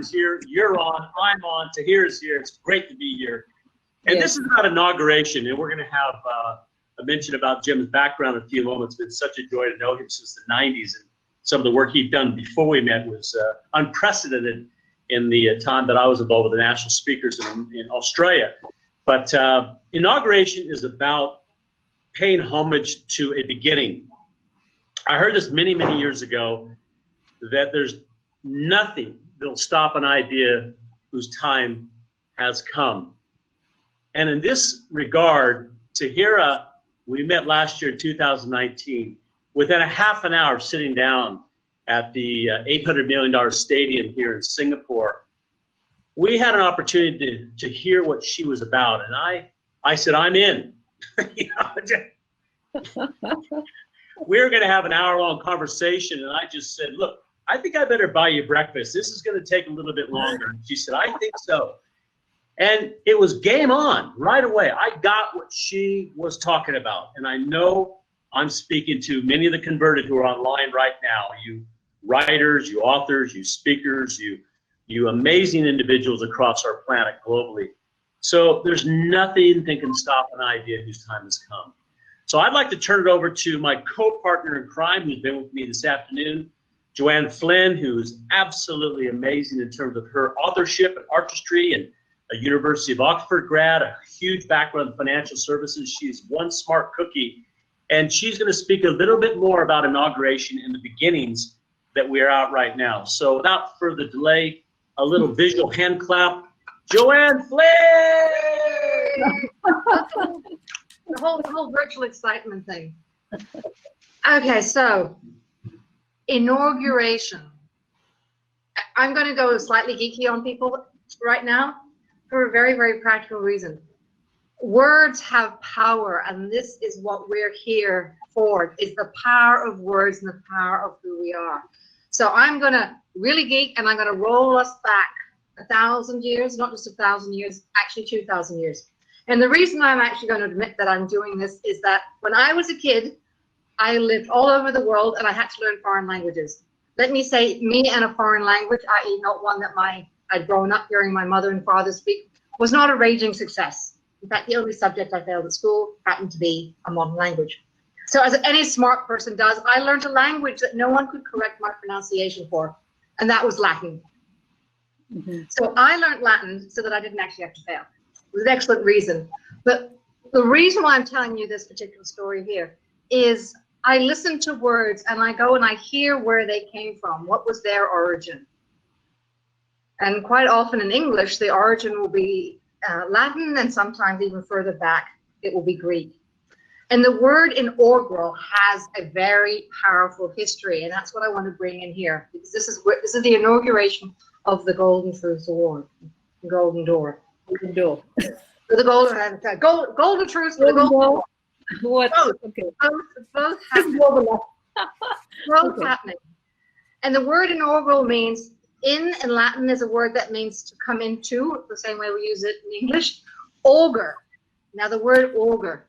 is here, you're on, I'm on, Tahira's here. It's great to be here. And this is about inauguration, and we're going to have a mention about Jim's background in a few moments. It's been such a joy to know him since the 90s, and some of the work he'd done before we met was unprecedented in the time that I was involved with the national speakers in Australia. But inauguration is about paying homage to a beginning. I heard this many, many years ago, that there's nothing that'll stop an idea whose time has come. And in this regard, Tahira, we met last year in 2019. Within a half an hour of sitting down at the $800 million stadium here in Singapore, we had an opportunity to hear what she was about. And I said, I'm in. We were going to have an hour-long conversation, and I just said, look, I think I better buy you breakfast. This is going to take a little bit longer. And she said, I think so. And it was game on right away. I got what she was talking about. And I know I'm speaking to many of the converted who are online right now. You writers, you authors, you speakers, you amazing individuals across our planet globally. So there's nothing that can stop an idea whose time has come. So I'd like to turn it over to my co-partner in crime, who's been with me this afternoon, Joanne Flynn, who's absolutely amazing in terms of her authorship and artistry, and a University of Oxford grad, a huge background in financial services. She's one smart cookie, and she's going to speak a little bit more about inauguration and the beginnings that we are out right now. So without further delay, a little visual hand clap. Joanne Flynn! The whole virtual excitement thing. Okay, so inauguration. I'm going to go slightly geeky on people right now for a very, very practical reason. Words have power, and this is what we're here for, is the power of words and the power of who we are. So I'm going to really geek, and I'm going to roll us back 1,000 years, not just 1,000 years, actually 2,000 years. And the reason I'm actually going to admit that I'm doing this is that when I was a kid, I lived all over the world, and I had to learn foreign languages. Let me say, me and a foreign language, i.e. not one that I'd grown up hearing my mother and father speak, was not a raging success. In fact, the only subject I failed at school happened to be a modern language. So as any smart person does, I learned a language that no one could correct my pronunciation for, and that was Latin. Mm-hmm. So I learned Latin so that I didn't actually have to fail. It was an excellent reason. But the reason why I'm telling you this particular story here is I listen to words, and I go and I hear where they came from. What was their origin? And quite often in English, the origin will be Latin, and sometimes even further back, it will be Greek. And the word inaugural has a very powerful history, and that's what I want to bring in here, because this is the inauguration of the Golden Truth Award, Golden Door. Golden Door. The Golden Truth, the Golden Door. What? Both, okay. both happening. Both okay. happening. And the word inaugural means, in Latin is a word that means to come into, the same way we use it in English. Augur. Now the word augur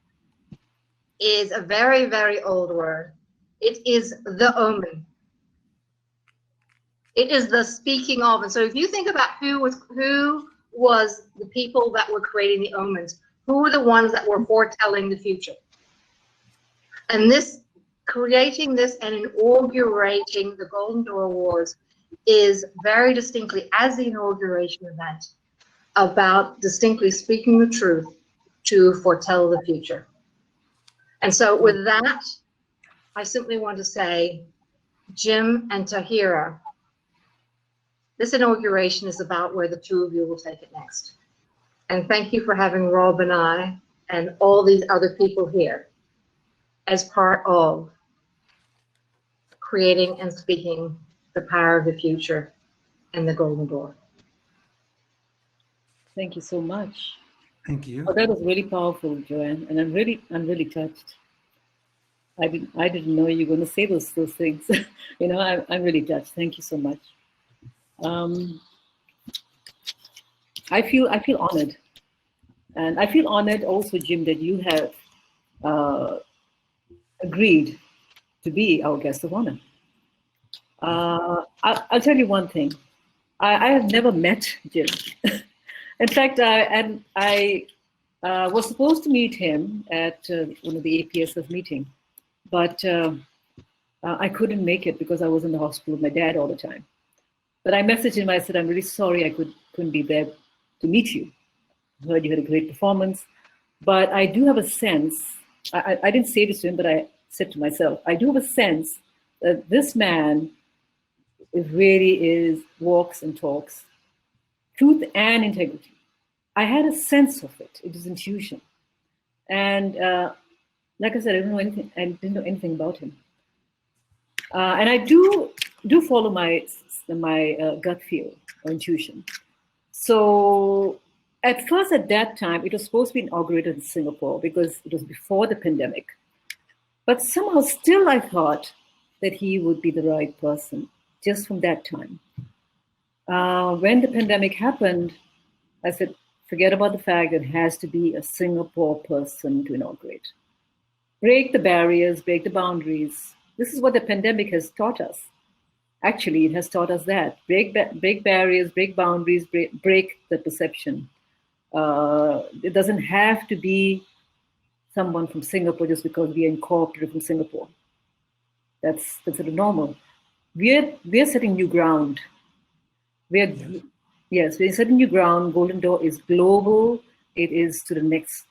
is a very, very old word. It is the omen. It is the speaking of. And so if you think about who was the people that were creating the omens, who were the ones that were foretelling the future? And this, creating this and inaugurating the Golden Door Awards is very distinctly, as the inauguration event, about distinctly speaking the truth to foretell the future. And so with that, I simply want to say, Jim and Tahira, this inauguration is about where the two of you will take it next. And thank you for having Rob and I and all these other people here as part of creating and speaking the power of the future and the Golden Door. Thank you so much. Thank you. Oh, that was really powerful, Joanne, and I'm really touched. I didn't know you were going to say those things. You know, I'm really touched. Thank you so much. I feel honored, and I feel honored also, Jim, that you have agreed to be our guest of honor. I'll tell you one thing. I have never met Jim. In fact, I was supposed to meet him at one of the APSF meeting, but I couldn't make it because I was in the hospital with my dad all the time. But I messaged him. I said, I'm really sorry I couldn't be there to meet you. I heard you had a great performance. But I do have a sense, I didn't say this to him, but I said to myself, I do have a sense that this man really walks and talks truth and integrity. I had a sense of it. It was intuition. And like I said, I didn't know anything about him. And I do follow my gut feel or intuition. So at first, at that time, it was supposed to be inaugurated in Singapore because it was before the pandemic. But somehow still I thought that he would be the right person just from that time. When the pandemic happened, I said, forget about the fact that it has to be a Singapore person to inaugurate. Break the barriers, break the boundaries. This is what the pandemic has taught us. Actually, it has taught us that. Break barriers, break boundaries, break the perception. It doesn't have to be someone from Singapore just because we are incorporated from Singapore. That's considered normal. We're setting new ground. We're setting new ground. Golden Door is global. It is to the next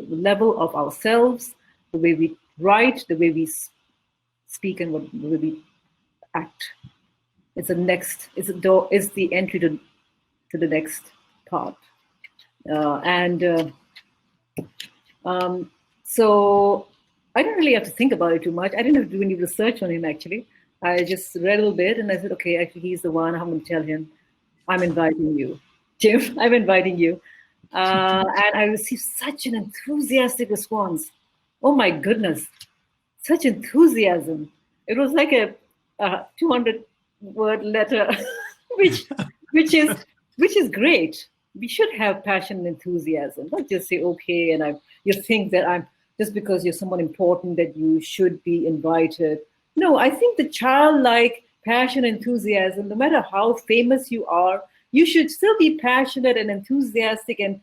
level of ourselves, the way we write, the way we speak, and the way we act. It's the door. It's the entry to the next part. So I didn't really have to think about it too much. I didn't have to do any research on him, actually. I just read a little bit and I said, okay, actually, he's the one. I'm going to tell him, I'm inviting you. Jim, I'm inviting you. And I received such an enthusiastic response. Oh my goodness, such enthusiasm. It was like a 200-word letter, which is great. We should have passion and enthusiasm, not just say, okay, and you think that I'm just because you're someone important that you should be invited. No, I think the childlike passion and enthusiasm, no matter how famous you are, you should still be passionate and enthusiastic and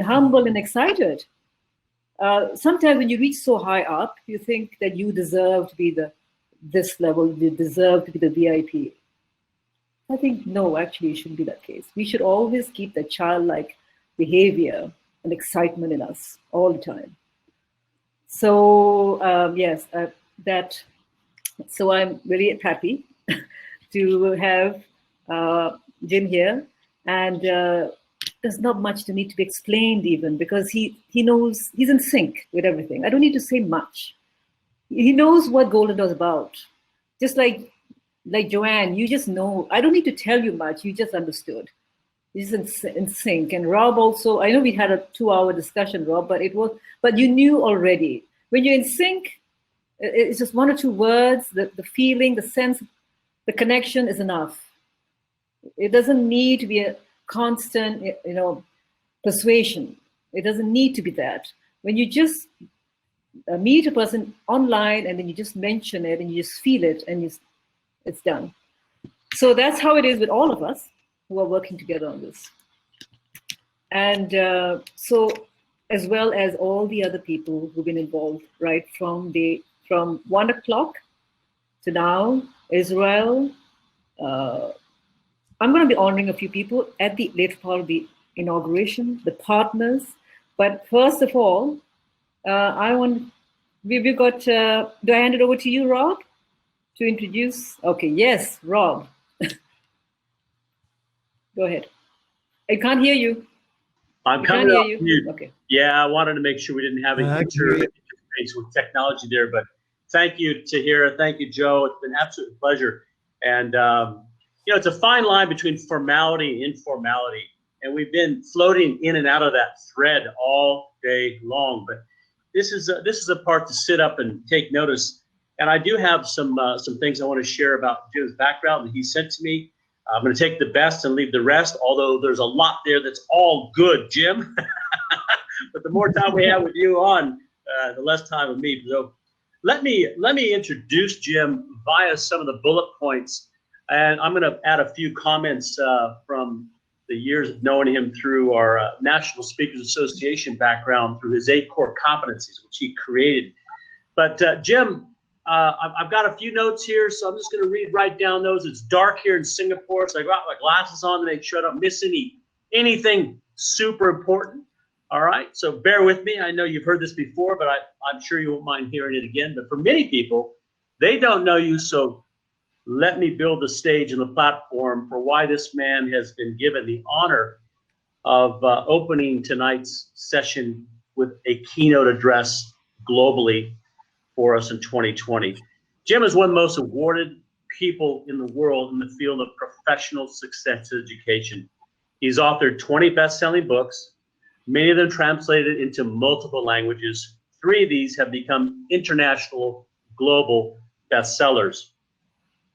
humble and excited. Sometimes when you reach so high up, you think that you deserve to be this level, you deserve to be the VIP. I think, no, actually, it shouldn't be that case. We should always keep the childlike behavior and excitement in us all the time. So, so I'm really happy to have Jim here. And there's not much to need to be explained even because he knows, he's in sync with everything. I don't need to say much. He knows what Golden Door is about. Just like Joanne, you just know. I don't need to tell you much. You just understood. He's in sync. And Rob also, I know we had a 2-hour discussion, Rob, but you knew already. When you're in sync, it's just 1 or 2 words, the feeling, the sense, the connection is enough. It doesn't need to be a constant, persuasion. It doesn't need to be that. When you just meet a person online and then you just mention it and you just feel it and it's done. So that's how it is with all of us who are working together on this. And so, as well as all the other people who've been involved, right, from 1 o'clock to now, Israel. I'm going to be honoring a few people at the later part of the inauguration, the partners. But first of all, we've got, do I hand it over to you, Rob, to introduce? Okay, yes, Rob. Go ahead. I can't hear you. I'm coming up mute. Okay. Yeah, I wanted to make sure we didn't have an interface with technology there, but thank you, Tahira. Thank you, Joe. It's been an absolute pleasure. And, it's a fine line between formality and informality. And we've been floating in and out of that thread all day long. But this is a part to sit up and take notice. And I do have some things I want to share about Jim's background that he sent to me. I'm going to take the best and leave the rest, although there's a lot there that's all good, Jim. But the more time we have with you on, the less time with me. So let me introduce Jim via some of the bullet points And I'm going to add a few comments from the years of knowing him through our National Speakers Association background, through his 8 core competencies, which he created. But Jim, I've got a few notes here, so I'm just going to write down those. It's dark here in Singapore, so I got my glasses on to make sure I don't miss anything super important. All right, so bear with me. I know you've heard this before, but I'm sure you won't mind hearing it again. But for many people, they don't know you, so let me build the stage and the platform for why this man has been given the honor of opening tonight's session with a keynote address globally for us in 2020. Jim is one of the most awarded people in the world in the field of professional success education. He's authored 20 best-selling books, many of them translated into multiple languages. 3 of these have become international, global bestsellers.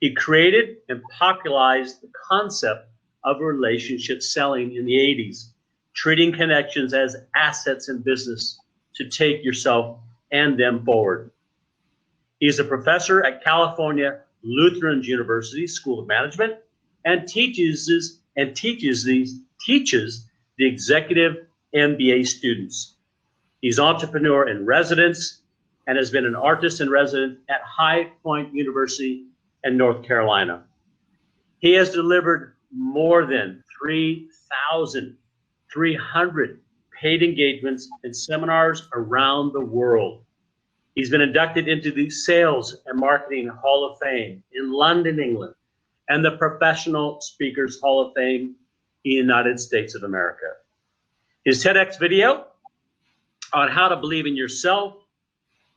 He created and popularized the concept of relationship selling in the 80s, treating connections as assets in business to take yourself and them forward. He's a professor at California Lutheran University School of Management and teaches the executive MBA students. He's entrepreneur in residence and has been an artist in residence at High Point University in North Carolina. He has delivered more than 3,300 paid engagements and seminars around the world. He's been inducted into the Sales and Marketing Hall of Fame in London, England, and the Professional Speakers Hall of Fame in the United States of America. His TEDx video on how to believe in yourself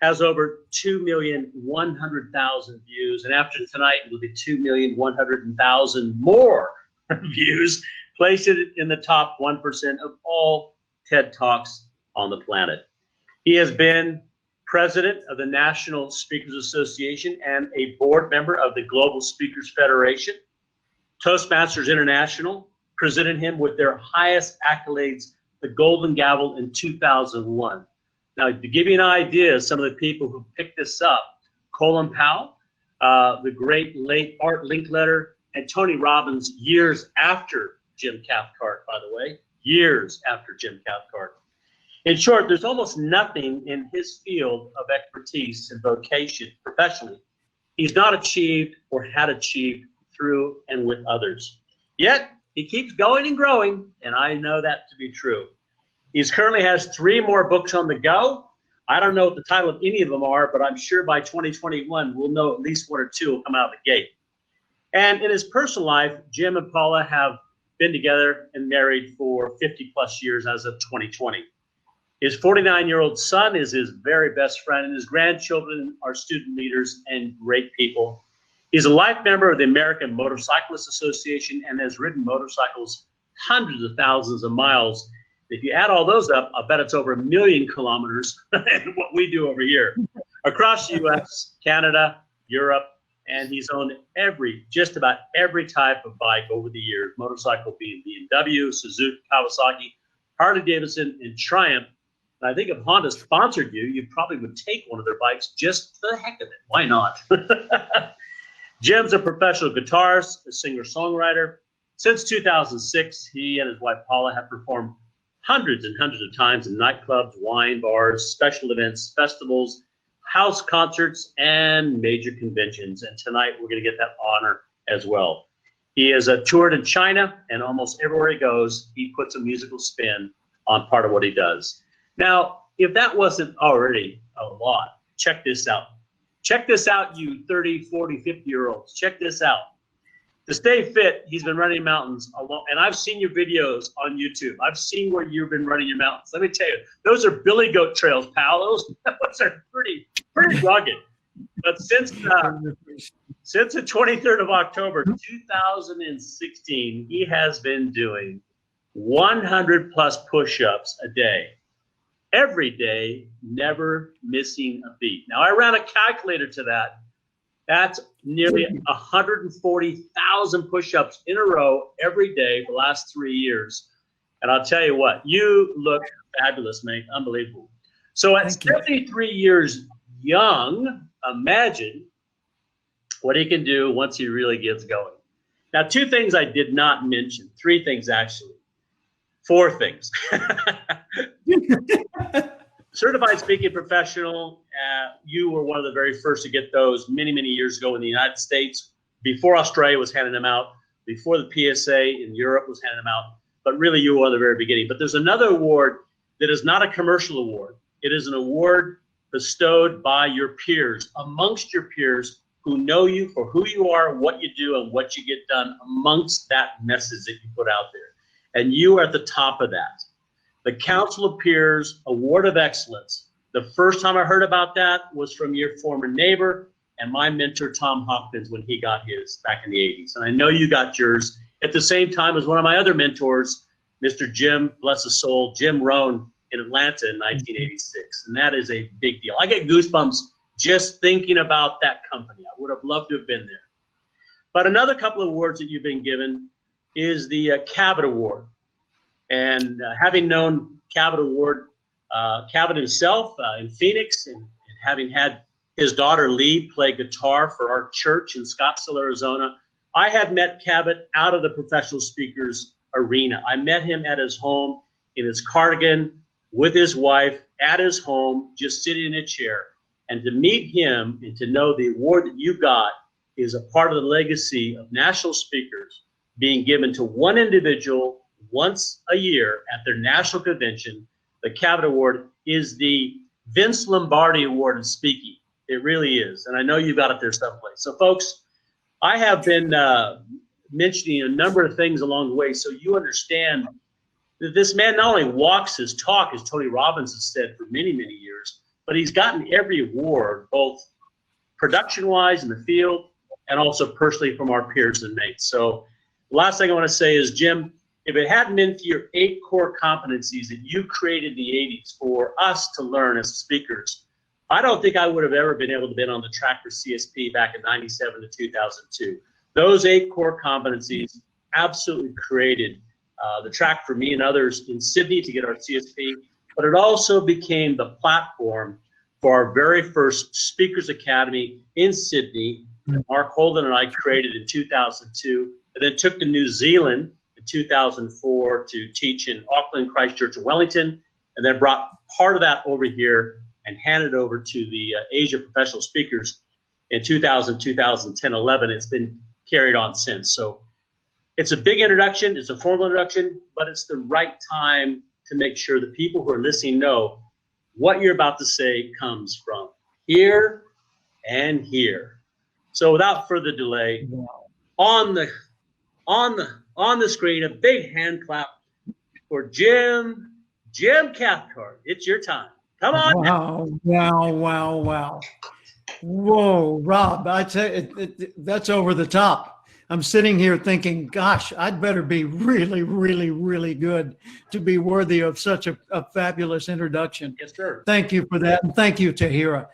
has over 2,100,000 views, and after tonight it will be 2,100,000 more views, placing it in the top 1% of all TED Talks on the planet. He has been president of the National Speakers Association and a board member of the Global Speakers Federation. Toastmasters International presented him with their highest accolades, the Golden Gavel, in 2001. Now, to give you an idea of some of the people who picked this up, Colin Powell, the great late Art Linkletter, and Tony Robbins, years after Jim Cathcart, by the way, years after Jim Cathcart. In short, there's almost nothing in his field of expertise and vocation professionally he's not achieved or had achieved through and with others. Yet, he keeps going and growing, and I know that to be true. He currently has 3 more books on the go. I don't know what the title of any of them are, but I'm sure by 2021, we'll know at least 1 or 2 will come out of the gate. And in his personal life, Jim and Paula have been together and married for 50 plus years as of 2020. His 49-year-old son is his very best friend, and his grandchildren are student leaders and great people. He's a life member of the American Motorcyclists Association and has ridden motorcycles hundreds of thousands of miles. If you add all those up, I bet it's over 1 million kilometers in what we do over here. Across the US, Canada, Europe, and he's owned just about every type of bike over the years, motorcycle being BMW, Suzuki, Kawasaki, Harley-Davidson, and Triumph. And I think if Honda sponsored you, you probably would take one of their bikes just for the heck of it. Why not? Jim's a professional guitarist, a singer-songwriter. Since 2006, he and his wife Paula have performed hundreds and hundreds of times in nightclubs, wine bars, special events, festivals, house concerts, and major conventions. And tonight we're going to get that honor as well. He has toured in China, and almost everywhere he goes, he puts a musical spin on part of what he does. Now, if that wasn't already a lot, check this out. Check this out, you 30, 40, 50-year-olds. Check this out. To stay fit, he's been running mountains alone. And I've seen your videos on YouTube. I've seen where you've been running your mountains. Let me tell you, those are billy goat trails, pal. Those are pretty rugged. But since the 23rd of October, 2016, he has been doing 100 plus push-ups a day. Every day, never missing a beat. Now, I ran a calculator to that. That's nearly 140,000 push-ups in a row every day for the last 3 years. And I'll tell you what, you look fabulous, mate. Unbelievable. So at 73 years young, imagine what he can do once he really gets going. Now, 2 things I did not mention, 3 things actually, 4 things. Certified speaking professional, you were one of the very first to get those many, many years ago in the United States, before Australia was handing them out, before the PSA in Europe was handing them out, but really you were one of the very beginning. But there's another award that is not a commercial award. It is an award bestowed by your peers, amongst your peers who know you for who you are, what you do, and what you get done amongst that message that you put out there. And you are at the top of that. The Council of Peers Award of Excellence. The first time I heard about that was from your former neighbor and my mentor, Tom Hopkins, when he got his back in the 80s. And I know you got yours at the same time as one of my other mentors, Mr. Jim, bless his soul, Jim Rohn in Atlanta in 1986. And that is a big deal. I get goosebumps just thinking about that company. I would have loved to have been there. But another couple of awards that you've been given is the Cabot Award. And having known Cabot Award, Cabot himself in Phoenix, and having had his daughter Lee play guitar for our church in Scottsdale, Arizona, I had met Cabot out of the professional speakers arena. I met him at his home in his cardigan with his wife at his home, just sitting in a chair. And to meet him and to know the award that you got is a part of the legacy of national speakers being given to one individual once a year at their national convention. The Cabot Award is the Vince Lombardi Award in speaking. It really is. And I know you got it there someplace. So folks, I have been mentioning a number of things along the way so you understand that this man not only walks his talk, as Tony Robbins has said for many, many years, but he's gotten every award, both production-wise in the field and also personally from our peers and mates. So the last thing I want to say is, Jim, if it hadn't been for your 8 core competencies that you created in the 80s for us to learn as speakers, I don't think I would have ever been able to be on the track for CSP back in 97 to 2002. Those 8 core competencies absolutely created the track for me and others in Sydney to get our CSP, but it also became the platform for our very first Speakers Academy in Sydney that Mark Holden and I created in 2002, and then took to New Zealand in 2004 to teach in Auckland, Christchurch, and Wellington, and then brought part of that over here and handed over to the Asia Professional Speakers in 2000, 2010, 11. It's been carried on since. So it's a big introduction, it's a formal introduction, but it's the right time to make sure that people who are listening know what you're about to say comes from here and here. So without further delay, on the screen, a big hand clap for Jim Cathcart. It's your time. Come on. Wow. Whoa, Rob, I tell you, that's over the top. I'm sitting here thinking, gosh, I'd better be really, really, really good to be worthy of such a fabulous introduction. Yes, sir. Thank you for that. And thank you, Tahira.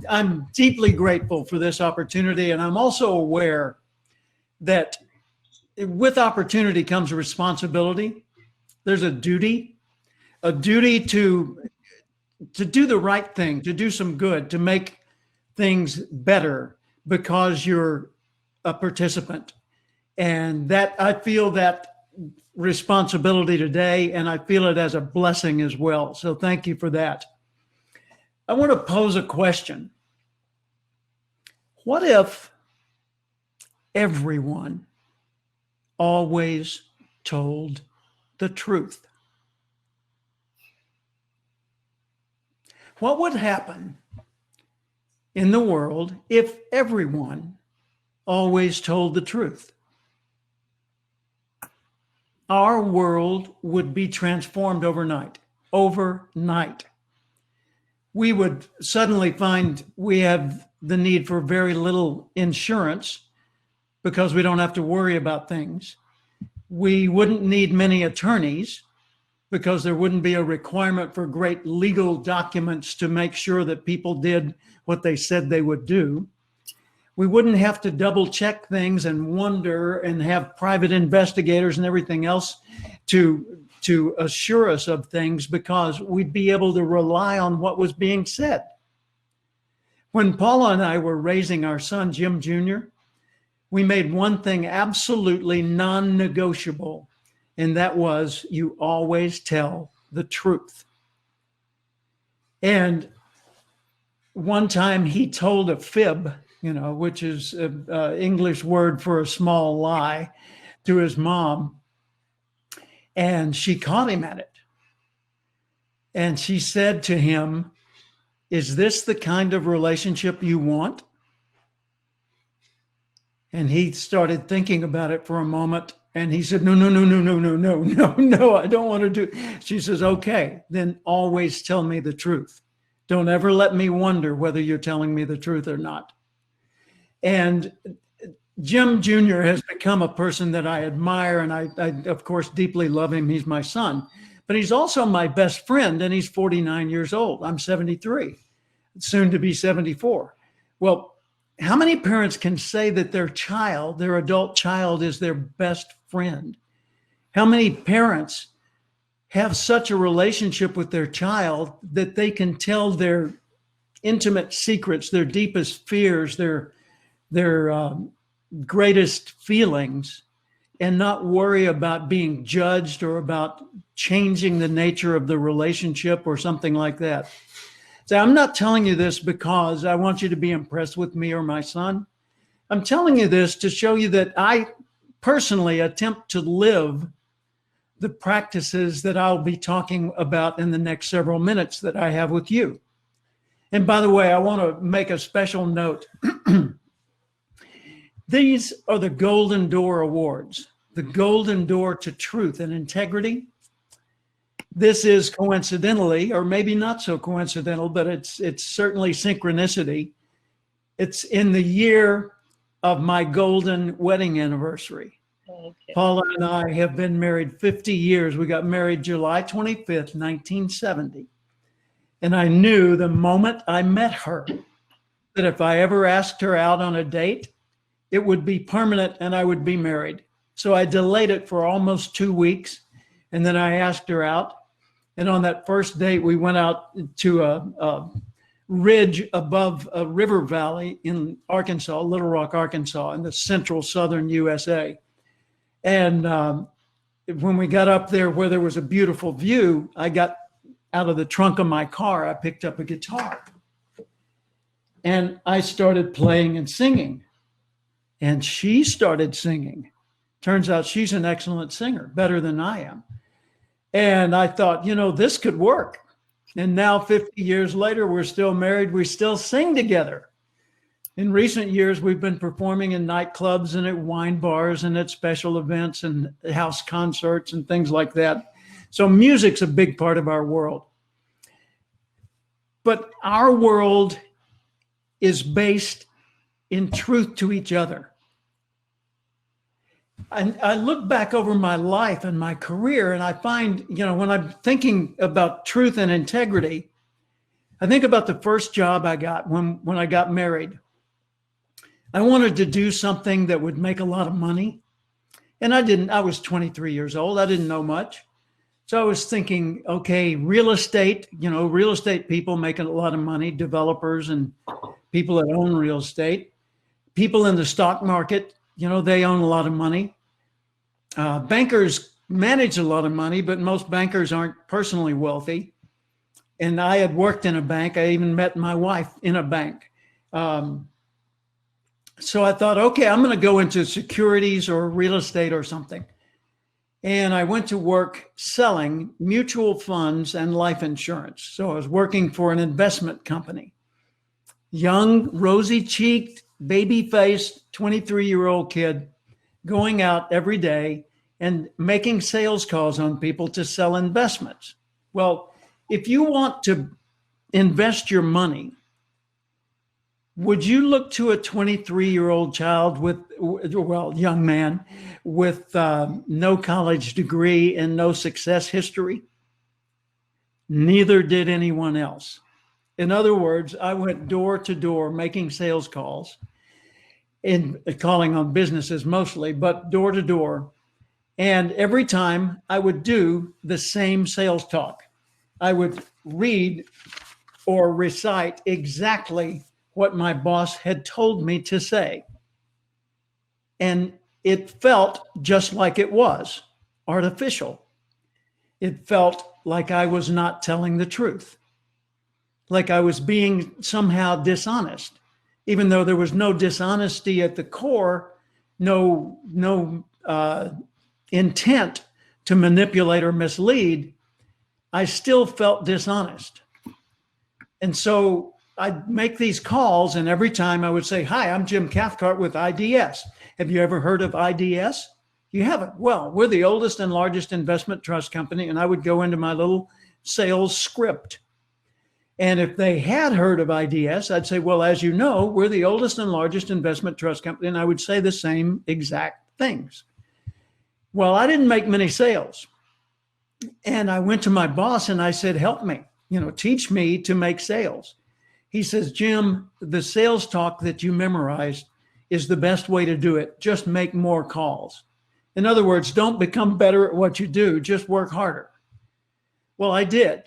I'm deeply grateful for this opportunity. And I'm also aware that with opportunity comes responsibility. There's a duty to do the right thing, to do some good, to make things better because you're a participant. And that I feel that responsibility today, and I feel it as a blessing as well. So thank you for that. I want to pose a question. What if everyone always told the truth? What would happen in the world if everyone always told the truth? Our world would be transformed overnight. We would suddenly find we have the need for very little insurance because we don't have to worry about things. We wouldn't need many attorneys because there wouldn't be a requirement for great legal documents to make sure that people did what they said they would do. We wouldn't have to double check things and wonder and have private investigators and everything else to assure us of things because we'd be able to rely on what was being said. When Paula and I were raising our son, Jim Jr., we made one thing absolutely non-negotiable, and that was you always tell the truth. And one time he told a fib, which is an English word for a small lie, to his mom, and she caught him at it. And she said to him, "Is this the kind of relationship you want?" And he started thinking about it for a moment, and he said, "No, no, no, no, no, no, no, no, no, I don't want to do." She says, "Okay, then always tell me the truth. Don't ever let me wonder whether you're telling me the truth or not." And Jim Jr. has become a person that I admire, and I of course, deeply love him. He's my son, but he's also my best friend, and he's 49 years old. I'm 73, soon to be 74. Well, how many parents can say that their adult child is their best friend? How many parents have such a relationship with their child that they can tell their intimate secrets, their deepest fears, their greatest feelings, and not worry about being judged or about changing the nature of the relationship or something like that? So I'm not telling you this because I want you to be impressed with me or my son. I'm telling you this to show you that I personally attempt to live the practices that I'll be talking about in the next several minutes that I have with you. And by the way, I want to make a special note. These are the Golden Door Awards, the Golden Door to Truth and Integrity. This is coincidentally, or maybe not so coincidental, but it's certainly synchronicity. It's in the year of my golden wedding anniversary. Okay. Paula and I have been married 50 years. We got married July 25th, 1970. And I knew the moment I met her that if I ever asked her out on a date, it would be permanent and I would be married. So I delayed it for almost 2 weeks. And then I asked her out. And on that first date, we went out to a ridge above a river valley in Arkansas, Little Rock, Arkansas, in the central southern USA. And when we got up there where there was a beautiful view, I got out of the trunk of my car, I picked up a guitar. And I started playing and singing. And she started singing. Turns out she's an excellent singer, better than I am. And I thought, this could work. And now 50 years later, we're still married. We still sing together. In recent years, we've been performing in nightclubs and at wine bars and at special events and house concerts and things like that. So music's a big part of our world. But our world is based in truth to each other. I look back over my life and my career, and I find, when I'm thinking about truth and integrity, I think about the first job I got when I got married. I wanted to do something that would make a lot of money. And I was 23 years old. I didn't know much. So I was thinking, okay, real estate people making a lot of money, developers and people that own real estate, people in the stock market, they own a lot of money. Bankers manage a lot of money, but most bankers aren't personally wealthy. And I had worked in a bank. I even met my wife in a bank. So I thought, okay, I'm going to go into securities or real estate or something. And I went to work selling mutual funds and life insurance. So I was working for an investment company. Young, rosy-cheeked, baby-faced, 23-year-old kid going out every day and making sales calls on people to sell investments. Well, if you want to invest your money, would you look to a 23-year-old child young man with no college degree and no success history? Neither did anyone else. In other words, I went door to door making sales calls and calling on businesses mostly, but door to door. And every time I would do the same sales talk. I would read or recite exactly what my boss had told me to say. And it felt just like it was artificial. It felt like I was not telling the truth, like I was being somehow dishonest, even though there was no dishonesty at the core, no intent to manipulate or mislead. I still felt dishonest. And so I'd make these calls, and every time I would say, "Hi, I'm Jim Cathcart with IDS. Have you ever heard of IDS? You haven't? Well, we're the oldest and largest investment trust company." And I would go into my little sales script. And if they had heard of IDS, I'd say, "Well, as you know, we're the oldest and largest investment trust company." And I would say the same exact things. Well, I didn't make many sales. And I went to my boss and I said, "Help me, teach me to make sales." He says, "Jim, the sales talk that you memorized is the best way to do it. Just make more calls. In other words, don't become better at what you do, just work harder." Well, I did.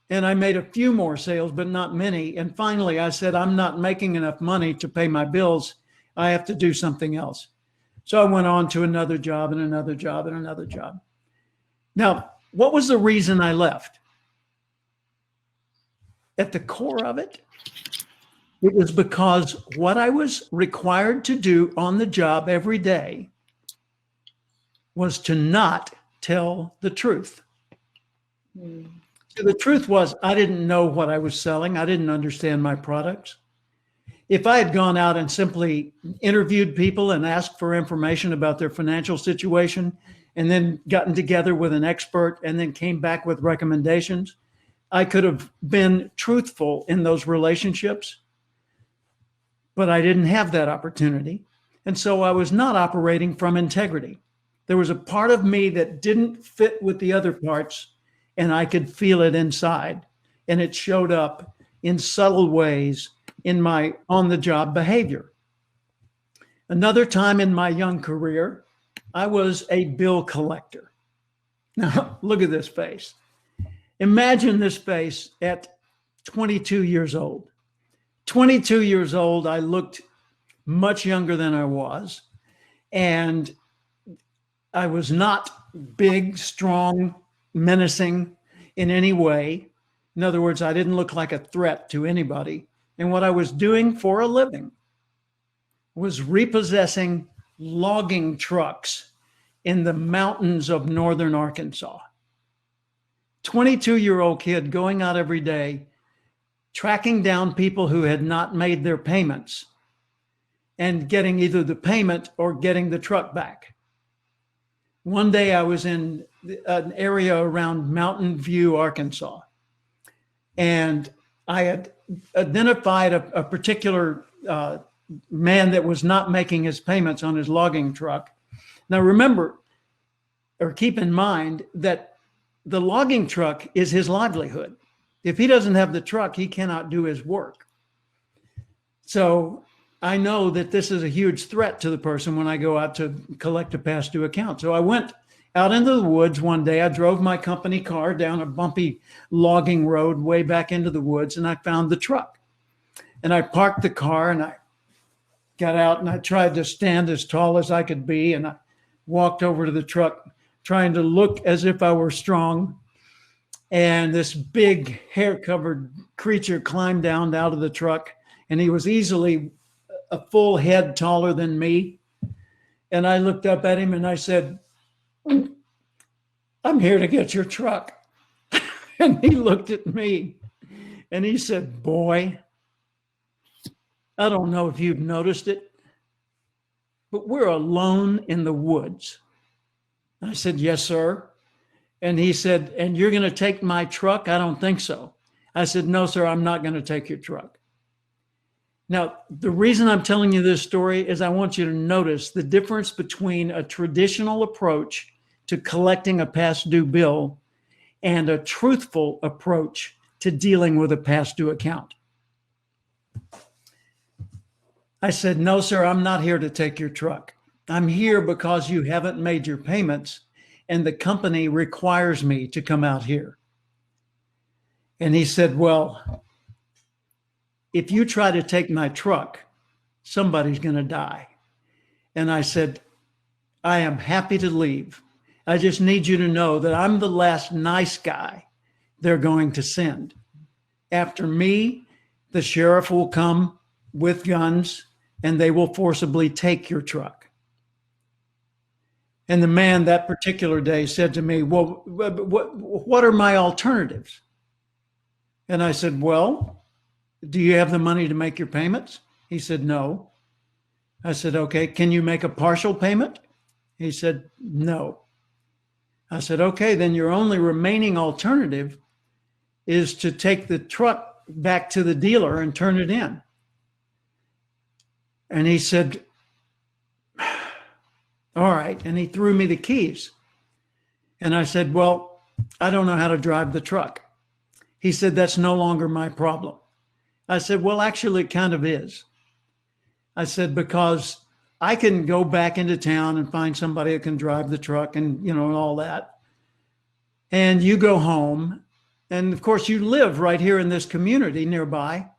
And I made a few more sales, but not many. And finally, I said, "I'm not making enough money to pay my bills. I have to do something else." So I went on to another job and another job and another job. Now, what was the reason I left? At the core of it, it was because what I was required to do on the job every day was to not tell the truth. So the truth was, I didn't know what I was selling. I didn't understand my products. If I had gone out and simply interviewed people and asked for information about their financial situation and then gotten together with an expert and then came back with recommendations, I could have been truthful in those relationships, but I didn't have that opportunity. And so I was not operating from integrity. There was a part of me that didn't fit with the other parts, and I could feel it inside. And it showed up in subtle ways in my on-the-job behavior. Another time in my young career, I was a bill collector. Now, look at this face. Imagine this face at 22 years old. 22 years old, I looked much younger than I was. And I was not big, strong, menacing in any way. In other words, I didn't look like a threat to anybody. And what I was doing for a living was repossessing logging trucks in the mountains of northern Arkansas. 22-year-old kid going out every day, tracking down people who had not made their payments and getting either the payment or getting the truck back. One day I was in an area around Mountain View, Arkansas, and I had identified a particular man that was not making his payments on his logging truck. Now remember, or keep in mind that the logging truck is his livelihood. If he doesn't have the truck, he cannot do his work. So I know that this is a huge threat to the person when I go out to collect a past due account. So I went out into the woods one day. I drove my company car down a bumpy logging road way back into the woods, and I found the truck. And I parked the car, and I got out, and I tried to stand as tall as I could be, and I walked over to the truck, trying to look as if I were strong. And this big hair-covered creature climbed down out of the truck, and he was easily a full head taller than me. And I looked up at him and I said, "I'm here to get your truck." And he looked at me and he said, "Boy, I don't know if you've noticed it, but we're alone in the woods." I said, "Yes, sir." And he said, "And you're going to take my truck?" "I don't think so." I said, "No, sir, I'm not going to take your truck." Now, the reason I'm telling you this story is I want you to notice the difference between a traditional approach to collecting a past due bill and a truthful approach to dealing with a past due account. I said, "No, sir, I'm not here to take your truck. I'm here because you haven't made your payments and the company requires me to come out here." And he said, "Well, if you try to take my truck, somebody's going to die." And I said, I am happy to leave. I just need you to know that I'm the last nice guy they're going to send. After me, the sheriff will come with guns and they will forcibly take your truck. And the man that particular day said to me, well, what are my alternatives? And I said, well, do you have the money to make your payments? He said, no. I said, okay, can you make a partial payment? He said, no. I said, okay, then your only remaining alternative is to take the truck back to the dealer and turn it in. And he said, all right. And he threw me the keys. And I said, well, I don't know how to drive the truck. He said, that's no longer my problem. I said, well, actually, it kind of is. I said, because I can go back into town and find somebody that can drive the truck and, and all that. And you go home. And of course, you live right here in this community nearby.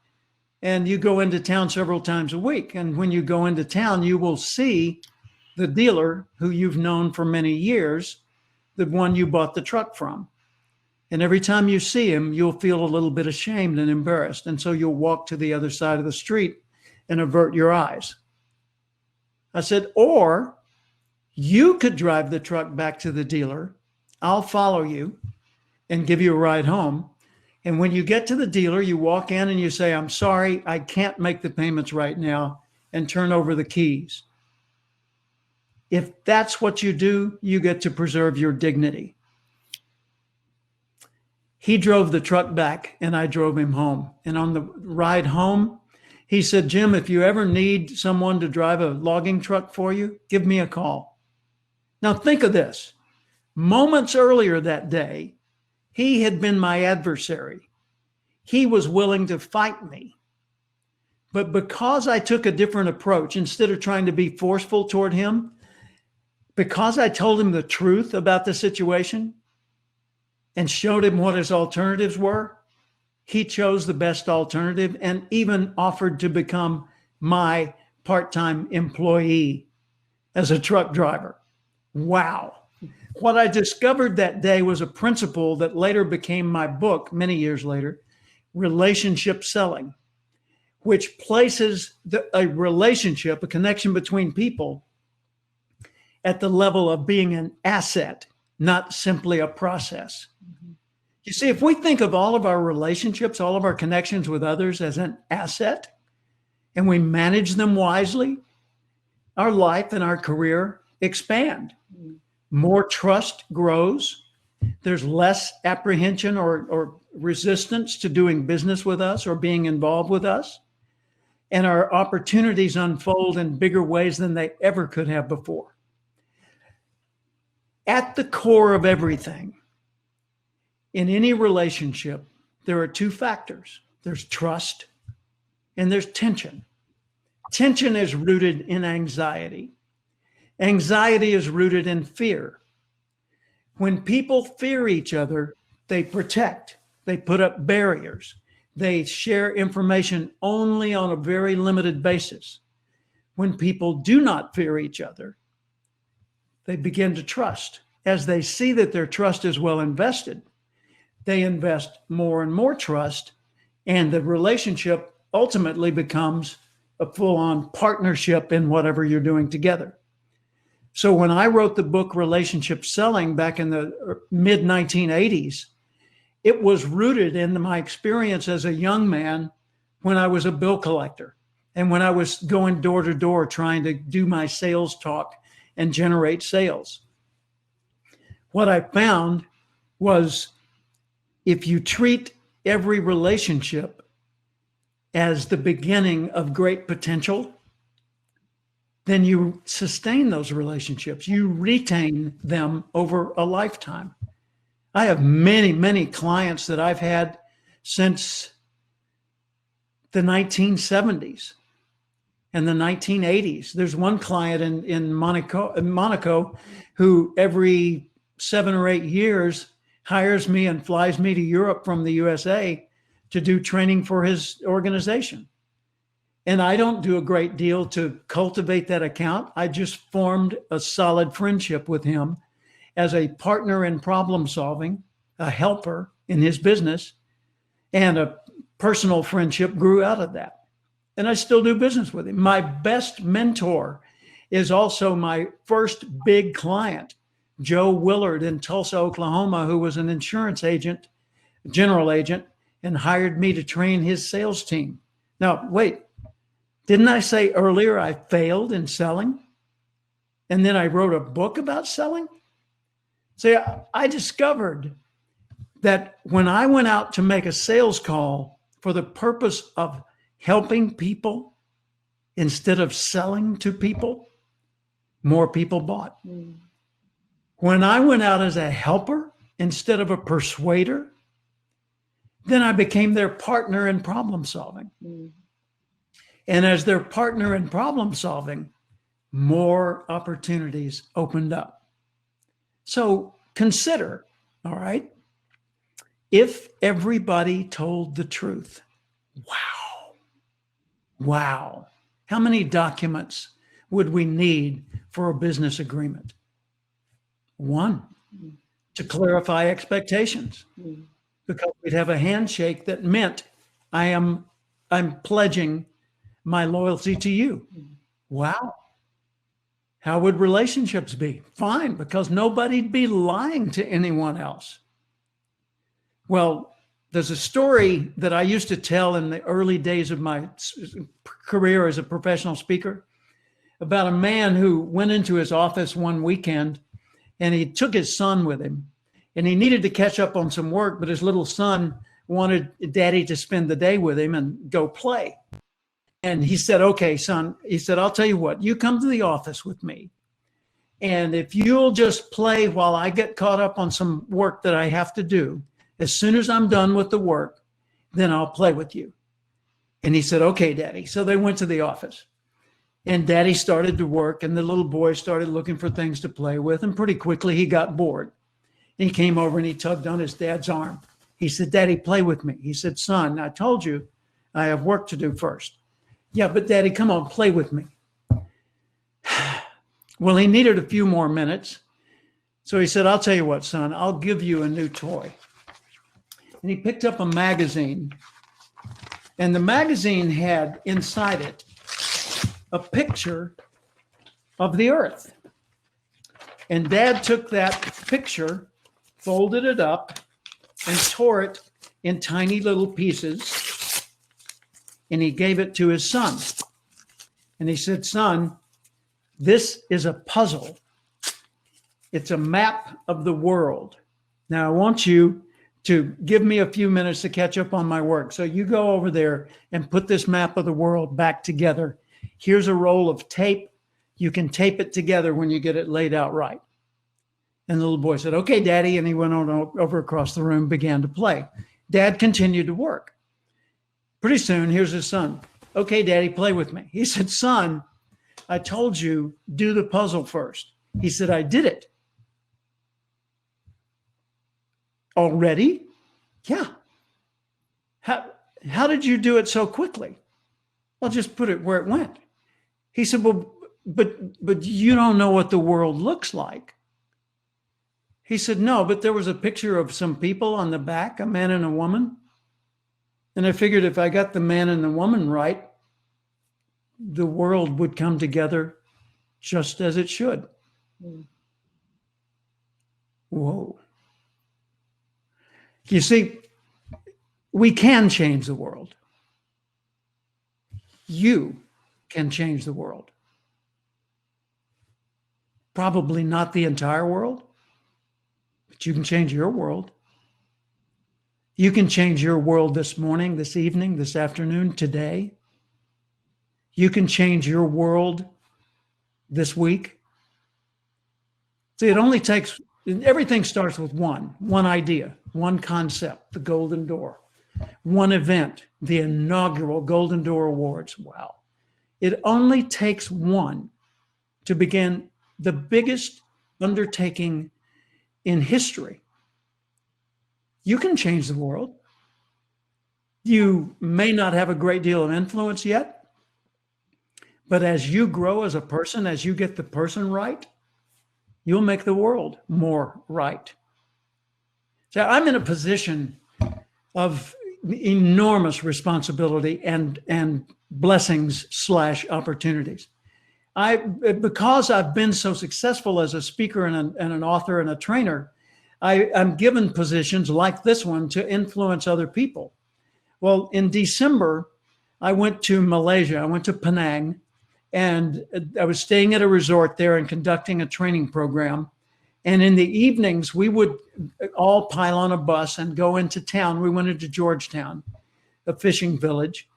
And you go into town several times a week. And when you go into town, you will see the dealer who you've known for many years, the one you bought the truck from. And every time you see him, you'll feel a little bit ashamed and embarrassed. And so you'll walk to the other side of the street and avert your eyes. I said, or you could drive the truck back to the dealer. I'll follow you and give you a ride home. And when you get to the dealer, you walk in and you say, I'm sorry, I can't make the payments right now, and turn over the keys. If that's what you do, you get to preserve your dignity. He drove the truck back and I drove him home. And on the ride home, he said, Jim, if you ever need someone to drive a logging truck for you, give me a call. Now think of this. Moments earlier that day, he had been my adversary. He was willing to fight me. But because I took a different approach, instead of trying to be forceful toward him, because I told him the truth about the situation and showed him what his alternatives were, he chose the best alternative and even offered to become my part-time employee as a truck driver. Wow. What I discovered that day was a principle that later became my book many years later, Relationship Selling, which places a relationship, a connection between people at the level of being an asset, not simply a process. Mm-hmm. You see, if we think of all of our relationships, all of our connections with others as an asset, and we manage them wisely, our life and our career expand. Mm-hmm. More trust grows. There's less apprehension or resistance to doing business with us or being involved with us. And our opportunities unfold in bigger ways than they ever could have before. At the core of everything, in any relationship, there are two factors. There's trust and there's tension. Tension is rooted in anxiety. Anxiety is rooted in fear. When people fear each other, they protect, they put up barriers, they share information only on a very limited basis. When people do not fear each other, they begin to trust. As they see that their trust is well invested, they invest more and more trust, and the relationship ultimately becomes a full-on partnership in whatever you're doing together. So when I wrote the book Relationship Selling back in the mid-1980s, it was rooted in my experience as a young man when I was a bill collector and when I was going door to door trying to do my sales talk and generate sales. What I found was if you treat every relationship as the beginning of great potential, then you sustain those relationships. You retain them over a lifetime. I have many, many clients that I've had since the 1970s and the 1980s. There's one client in Monaco who every 7 or 8 years hires me and flies me to Europe from the USA to do training for his organization. And I don't do a great deal to cultivate that account. I just formed a solid friendship with him as a partner in problem solving, a helper in his business, and a personal friendship grew out of that. And I still do business with him. My best mentor is also my first big client, Joe Willard in Tulsa, Oklahoma, who was an insurance agent, general agent, and hired me to train his sales team. Now, wait, didn't I say earlier I failed in selling? And then I wrote a book about selling? See, I discovered that when I went out to make a sales call for the purpose of helping people instead of selling to people, more people bought. When I went out as a helper instead of a persuader, then I became their partner in problem solving. And as their partner in problem solving, more opportunities opened up. So consider, all right, if everybody told the truth, wow, how many documents would we need for a business agreement? One, to clarify expectations, because we'd have a handshake that meant I'm pledging my loyalty to you. Wow. How would relationships be? Fine, because nobody'd be lying to anyone else. Well, there's a story that I used to tell in the early days of my career as a professional speaker about a man who went into his office one weekend and he took his son with him and he needed to catch up on some work, but his little son wanted daddy to spend the day with him and go play. And he said, okay, son, he said, I'll tell you what, you come to the office with me. And if you'll just play while I get caught up on some work that I have to do, as soon as I'm done with the work, then I'll play with you. And he said, okay, daddy. So they went to the office and daddy started to work and the little boy started looking for things to play with. And pretty quickly he got bored. And he came over and he tugged on his dad's arm. He said, daddy, play with me. He said, son, I told you I have work to do first. Yeah, but daddy, come on, play with me. Well, he needed a few more minutes. So he said, I'll tell you what, son, I'll give you a new toy. And he picked up a magazine. And the magazine had inside it a picture of the earth. And dad took that picture, folded it up, and tore it in tiny little pieces. And he gave it to his son. And he said, son, this is a puzzle. It's a map of the world. Now I want you to give me a few minutes to catch up on my work. So you go over there and put this map of the world back together. Here's a roll of tape. You can tape it together when you get it laid out right. And the little boy said, okay, daddy. And he went on over across the room, began to play. Dad continued to work. Pretty soon, here's his son. Okay, daddy, play with me. He said, son, I told you, do the puzzle first. He said, I did it. Already? Yeah. How did you do it so quickly? Well, just put it where it went. He said, well, but you don't know what the world looks like. He said, no, but there was a picture of some people on the back, a man and a woman. And I figured if I got the man and the woman right, the world would come together just as it should. Whoa. You see, we can change the world. You can change the world. Probably not the entire world, but you can change your world. You can change your world this morning, this evening, this afternoon, today. You can change your world this week. See, it only takes, everything starts with one idea, one concept, the Golden Door, one event, the inaugural Golden Door Awards. Wow. It only takes one to begin the biggest undertaking in history. You can change the world. You may not have a great deal of influence yet, But as you grow as a person, as you get the person right, you'll make the world more right. So I'm in a position of enormous responsibility and blessings / opportunities. Because I've been so successful as a speaker and an author and a trainer, I'm given positions like this one to influence other people. Well, in December, I went to Malaysia. I went to Penang, and I was staying at a resort there and conducting a training program. And in the evenings, we would all pile on a bus and go into town. We went into Georgetown, a fishing village,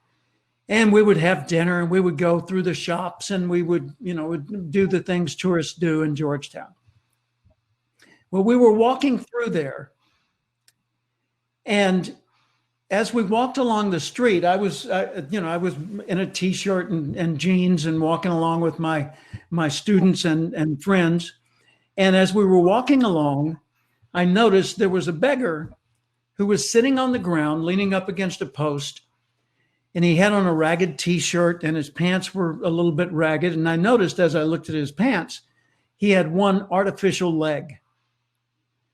and we would have dinner and we would go through the shops and we would, do the things tourists do in Georgetown. Well, we were walking through there, and as we walked along the street, I was in a t-shirt and jeans and walking along with my students and friends. And as we were walking along, I noticed there was a beggar who was sitting on the ground, leaning up against a post, and he had on a ragged t-shirt and his pants were a little bit ragged. And I noticed as I looked at his pants, he had one artificial leg.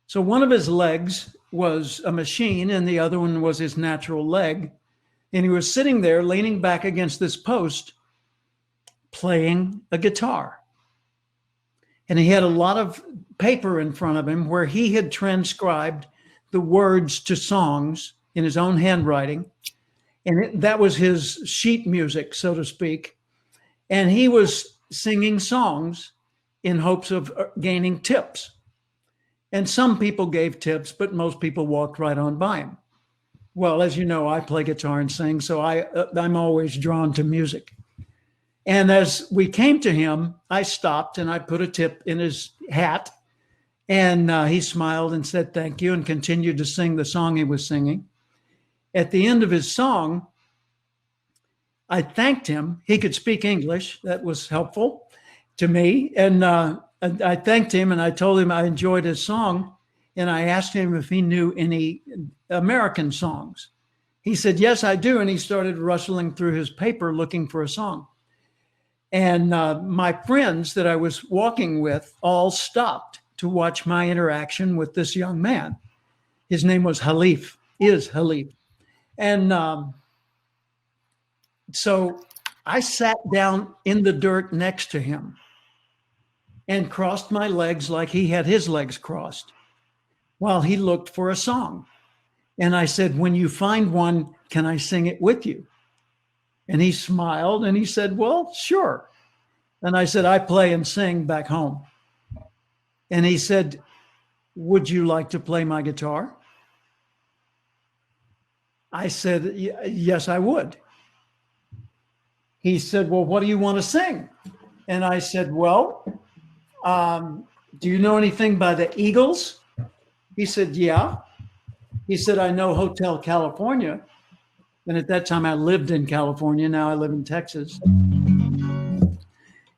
So one of his legs was a machine and the other one was his natural leg. And he was sitting there leaning back against this post, playing a guitar. And he had a lot of paper in front of him where he had transcribed the words to songs in his own handwriting. And that was his sheet music, so to speak. And he was singing songs in hopes of gaining tips. And some people gave tips, but most people walked right on by him. Well, as you know, I play guitar and sing, so I'm always drawn to music. And as we came to him, I stopped and I put a tip in his hat. And he smiled and said, thank you, and continued to sing the song he was singing. At the end of his song, I thanked him. He could speak English. That was helpful to me. And I thanked him and I told him I enjoyed his song. And I asked him if he knew any American songs. He said, yes, I do. And he started rustling through his paper looking for a song. And my friends that I was walking with all stopped to watch my interaction with this young man. His name was Halif. And so I sat down in the dirt next to him and crossed my legs like he had his legs crossed while he looked for a song. And I said, when you find one, can I sing it with you? And he smiled and he said, well, sure. And I said, I play and sing back home. And he said, would you like to play my guitar? I said, yes, I would. He said, well, what do you want to sing? And I said, well, do you know anything by the Eagles? He said, yeah. He said, I know Hotel California. And at that time I lived in California. Now I live in Texas.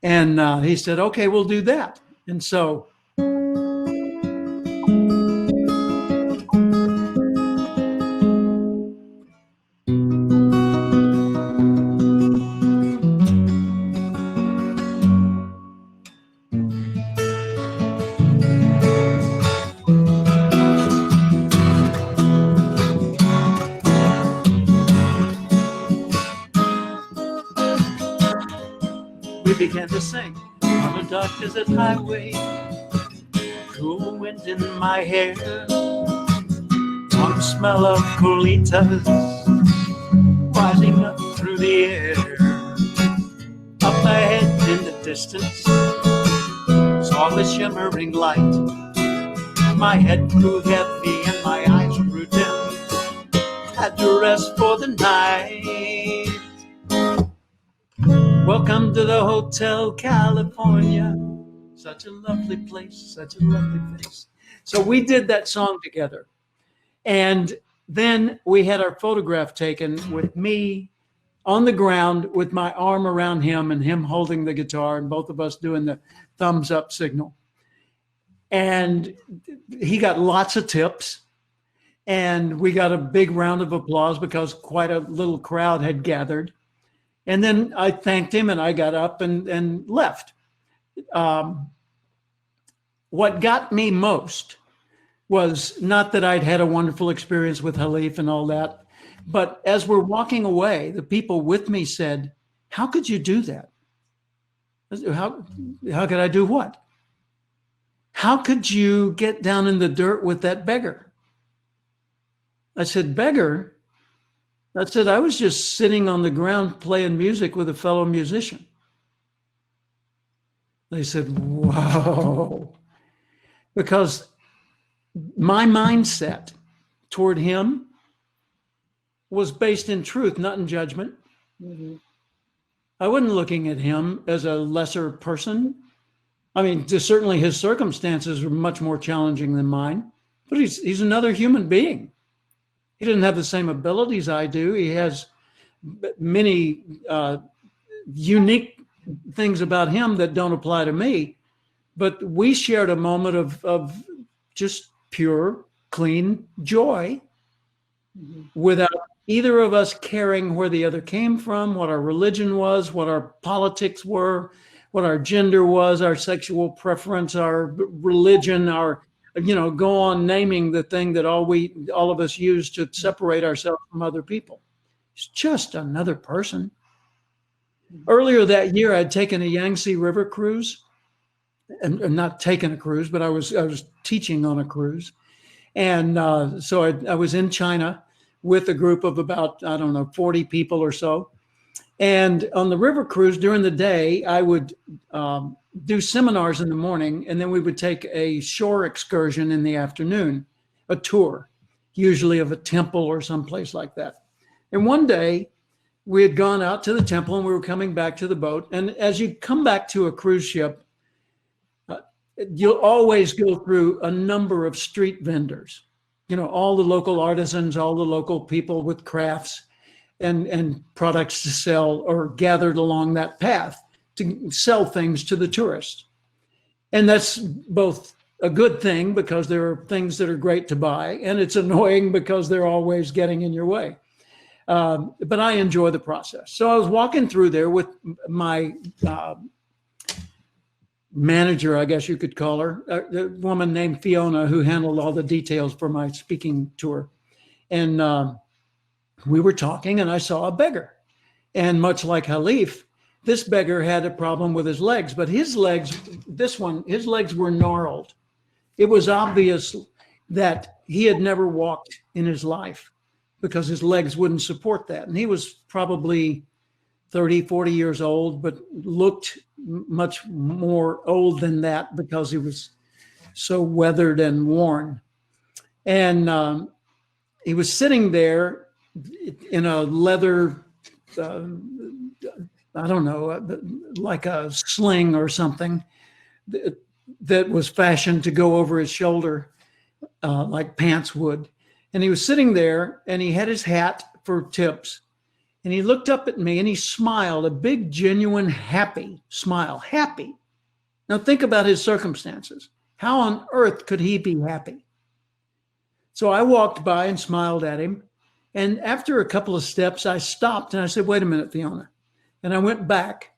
And he said, okay, we'll do that. And so began to sing on a dark desert highway, cool wind in my hair, warm smell of colitas rising up through the air. Up ahead in the distance, saw the shimmering light. My head grew heavy and my eyes grew dim. Had to rest for the night. Welcome to the Hotel California. Such a lovely place, such a lovely place. So we did that song together. And then we had our photograph taken with me on the ground with my arm around him and him holding the guitar and both of us doing the thumbs up signal. And he got lots of tips. And we got a big round of applause because quite a little crowd had gathered. And then I thanked him and I got up and left. What got me most was not that I'd had a wonderful experience with Khalif and all that, but as we're walking away, the people with me said, "How could you do that? How could I do what? How could you get down in the dirt with that beggar?" I said, "Beggar?" I said, "I was just sitting on the ground playing music with a fellow musician." They said, "Whoa." Because my mindset toward him was based in truth, not in judgment. Mm-hmm. I wasn't looking at him as a lesser person. I mean, certainly his circumstances were much more challenging than mine, but he's another human being. He doesn't have the same abilities I do. He has many unique things about him that don't apply to me. But we shared a moment of just pure, clean joy without either of us caring where the other came from, what our religion was, what our politics were, what our gender was, our sexual preference, our religion, our, go on naming the thing that all of us use to separate ourselves from other people. It's just another person. Earlier that year, I'd taken a Yangtze River cruise, and not taken a cruise, but I was teaching on a cruise. And so I was in China with a group of about, 40 people or so. And on the river cruise during the day, I would do seminars in the morning, and then we would take a shore excursion in the afternoon, a tour, usually of a temple or someplace like that. And one day we had gone out to the temple and we were coming back to the boat. And as you come back to a cruise ship, you'll always go through a number of street vendors, all the local artisans, all the local people with crafts and products to sell are gathered along that path to sell things to the tourists. And that's both a good thing because there are things that are great to buy, and it's annoying because they're always getting in your way. But I enjoy the process. So I was walking through there with my manager, I guess you could call her, a woman named Fiona, who handled all the details for my speaking tour. And we were talking and I saw a beggar. And much like Khalif, this beggar had a problem with his legs, but his legs were gnarled. It was obvious that he had never walked in his life because his legs wouldn't support that. And he was probably 30, 40 years old, but looked much more old than that because he was so weathered and worn. And he was sitting there in a leather, like a sling or something that was fashioned to go over his shoulder, like pants would. And he was sitting there and he had his hat for tips. And he looked up at me and he smiled, a big, genuine, happy smile. Happy. Now think about his circumstances. How on earth could he be happy? So I walked by and smiled at him. And after a couple of steps, I stopped and I said, "Wait a minute, Fiona." And I went back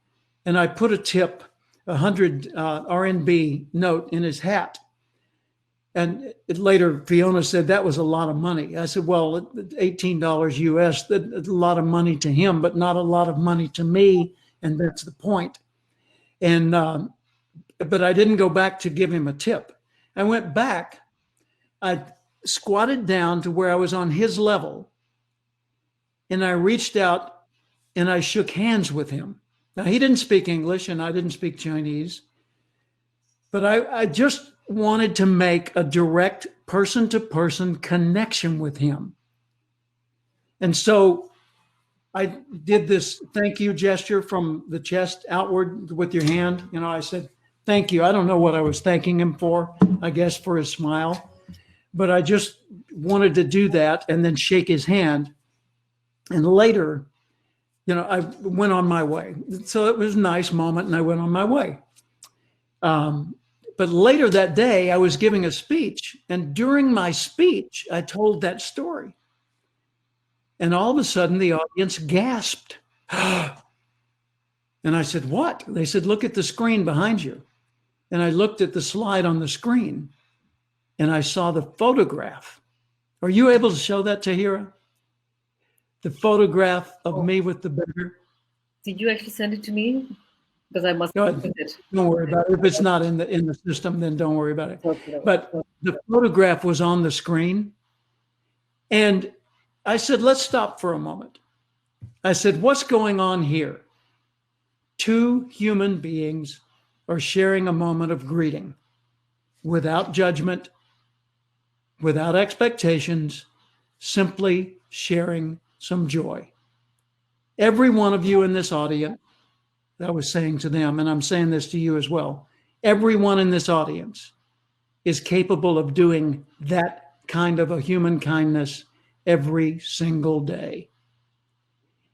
and I put a tip, 100 RMB note in his hat. And later, Fiona said that was a lot of money. I said, "Well, $18 US, that's a lot of money to him, but not a lot of money to me. And that's the point." And, but I didn't go back to give him a tip. I went back, I squatted down to where I was on his level. And I reached out and I shook hands with him. Now, he didn't speak English and I didn't speak Chinese, but I just wanted to make a direct person-to-person connection with him. And so I did this thank you gesture from the chest outward with your hand. I said, "Thank you." I don't know what I was thanking him for, I guess for his smile, but I just wanted to do that and then shake his hand. And later, I went on my way. So it was a nice moment and I went on my way. But later that day, I was giving a speech. And during my speech, I told that story. And all of a sudden, the audience gasped. And I said, what? They said, look at the screen behind you. And I looked at the slide on the screen and I saw the photograph. Are you able to show that, Tahira? The photograph of me with the beggar? Did you actually send it to me? Because I must have sent it. Don't worry about it. If it's not in the system, then don't worry about it. Okay. But the photograph was on the screen. And I said, let's stop for a moment. I said, what's going on here? Two human beings are sharing a moment of greeting without judgment, without expectations, simply sharing some joy. Every one of you in this audience, I was saying to them, and I'm saying this to you as well, everyone in this audience is capable of doing that kind of a human kindness every single day.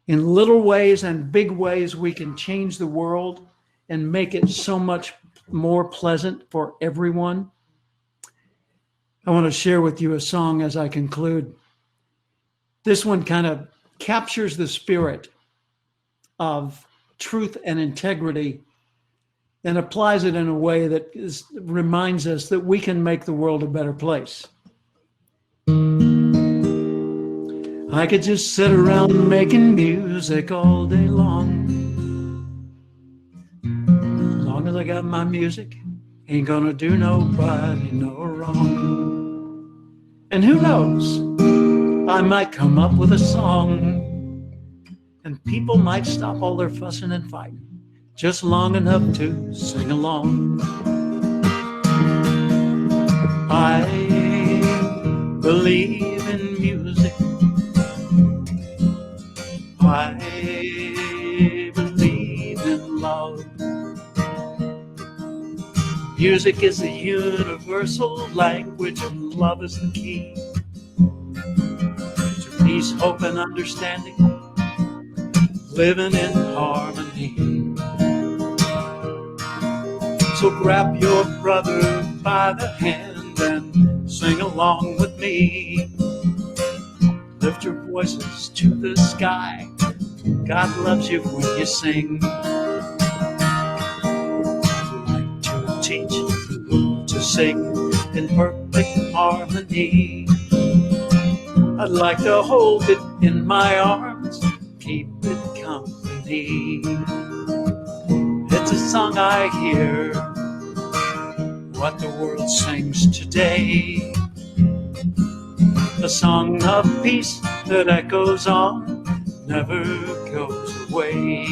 In little ways and big ways, we can change the world and make it so much more pleasant for everyone. I want to share with you a song as I conclude. This one kind of captures the spirit of truth and integrity and applies it in a way that reminds us that we can make the world a better place. I could just sit around making music all day long. As long as I got my music, ain't gonna do nobody no wrong. And who knows, I might come up with a song and people might stop all their fussing and fighting just long enough to sing along. I believe in music. I believe in love. Music is the universal language, and love is the key to peace, hope, and understanding, living in harmony. So grab your brother by the hand and sing along with me. Lift your voices to the sky. God loves you when you sing. Like to teach to sing in perfect harmony. I'd like to hold it in my arms, keep it company. It's a song I hear, what the world sings today. A song of peace that echoes on, never goes away.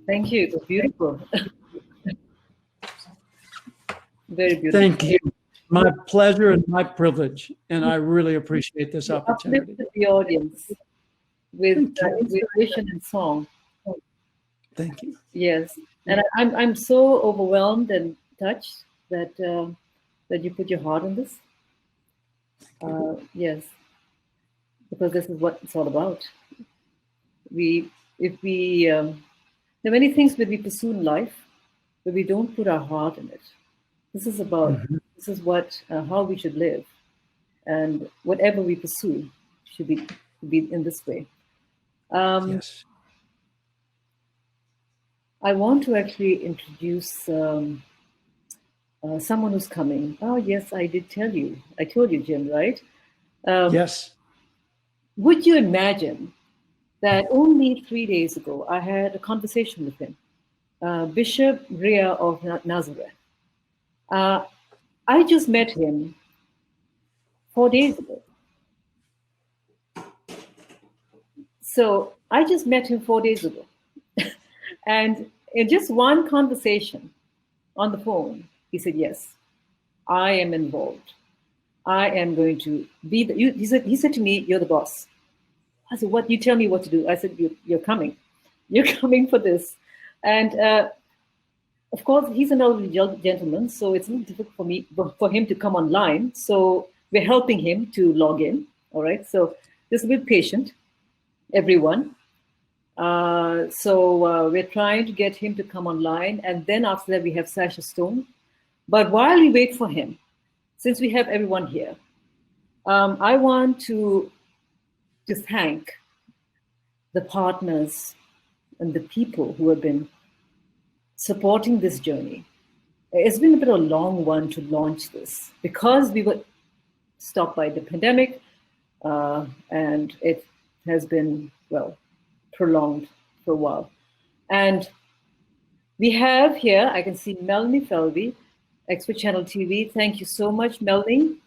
Thank you. It was beautiful. Very beautiful. Thank you. My pleasure and my privilege. And I really appreciate this opportunity. Uplifted the audience with vision and song. Thank you. Yes. And I'm so overwhelmed and touched that that you put your heart in this. Yes, because this is what it's all about. There are many things that we pursue in life, but we don't put our heart in it. This is about this is what how we should live, and whatever we pursue should be in this way. Yes. I want to actually introduce someone who's coming. Oh, yes, I did tell you. I told you, Jim, right? Yes. Would you imagine that only 3 days ago, I had a conversation with him, Bishop Riah of Nazareth. I just met him 4 days ago. So I just met him 4 days ago. And in just one conversation on the phone, he said, yes, I am involved. I am going to be he said to me, you're the boss. I said, what? You tell me what to do. I said, you're coming. You're coming for this. And of course, he's an elderly gentleman, so it's a little difficult for him to come online. So we're helping him to log in. All right. So just be patient, everyone. So we're trying to get him to come online. And then after that, we have Sacha Stone. But while we wait for him, since we have everyone here, I want to to thank the partners and the people who have been supporting this journey. It's been a bit of a long one to launch this because we were stopped by the pandemic, and it has been, well, prolonged for a while. And we have here, I can see Melanie Felby, Expert Channel TV. Thank you so much, Melanie.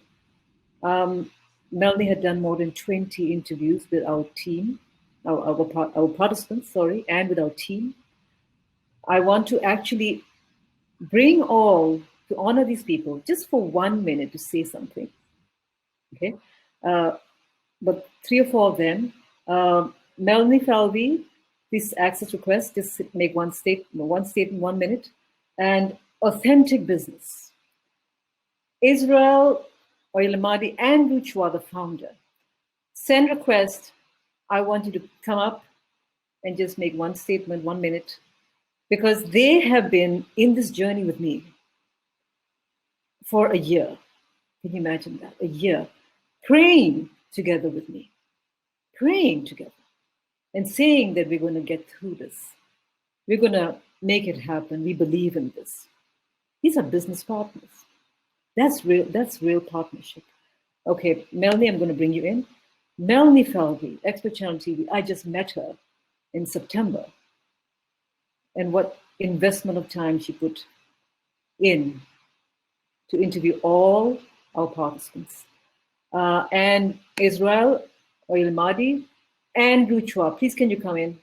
Melanie had done more than 20 interviews with our team, our participants, sorry, and with our team. I want to actually bring all to honor these people just for 1 minute to say something. Okay, but 3 or 4 of them. Melanie Falvey, please access request, just make one statement, 1 minute. And authentic business. Israel Oylamadi and Ruchwa, the founder. Send request. I want you to come up and just make one statement, 1 minute, because they have been in this journey with me for a year. Can you imagine that? A year. Praying together with me. Praying together. And saying that we're going to get through this. We're going to make it happen. We believe in this. These are business partners. That's real partnership. Okay, Melanie, I'm going to bring you in. Melanie Falvey, Expert Channel TV, I just met her in September. And what investment of time she put in to interview all our participants. And Israel Oylamadi and Ruchwa, please can you come in?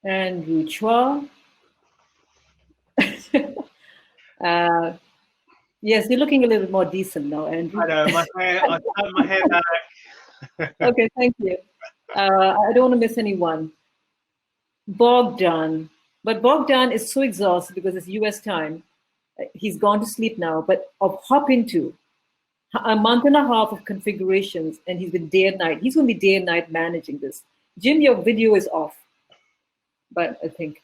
And Ruchwa. Yes, you're looking a little bit more decent now, Andrew. I know, I've turned my hair back. Okay, thank you. I don't want to miss anyone. Bogdan. But Bogdan is so exhausted because it's US time. He's gone to sleep now, but of hop into a month and a half of configurations, and he's been day and night. He's going to be day and night managing this. Jim, your video is off, but I think.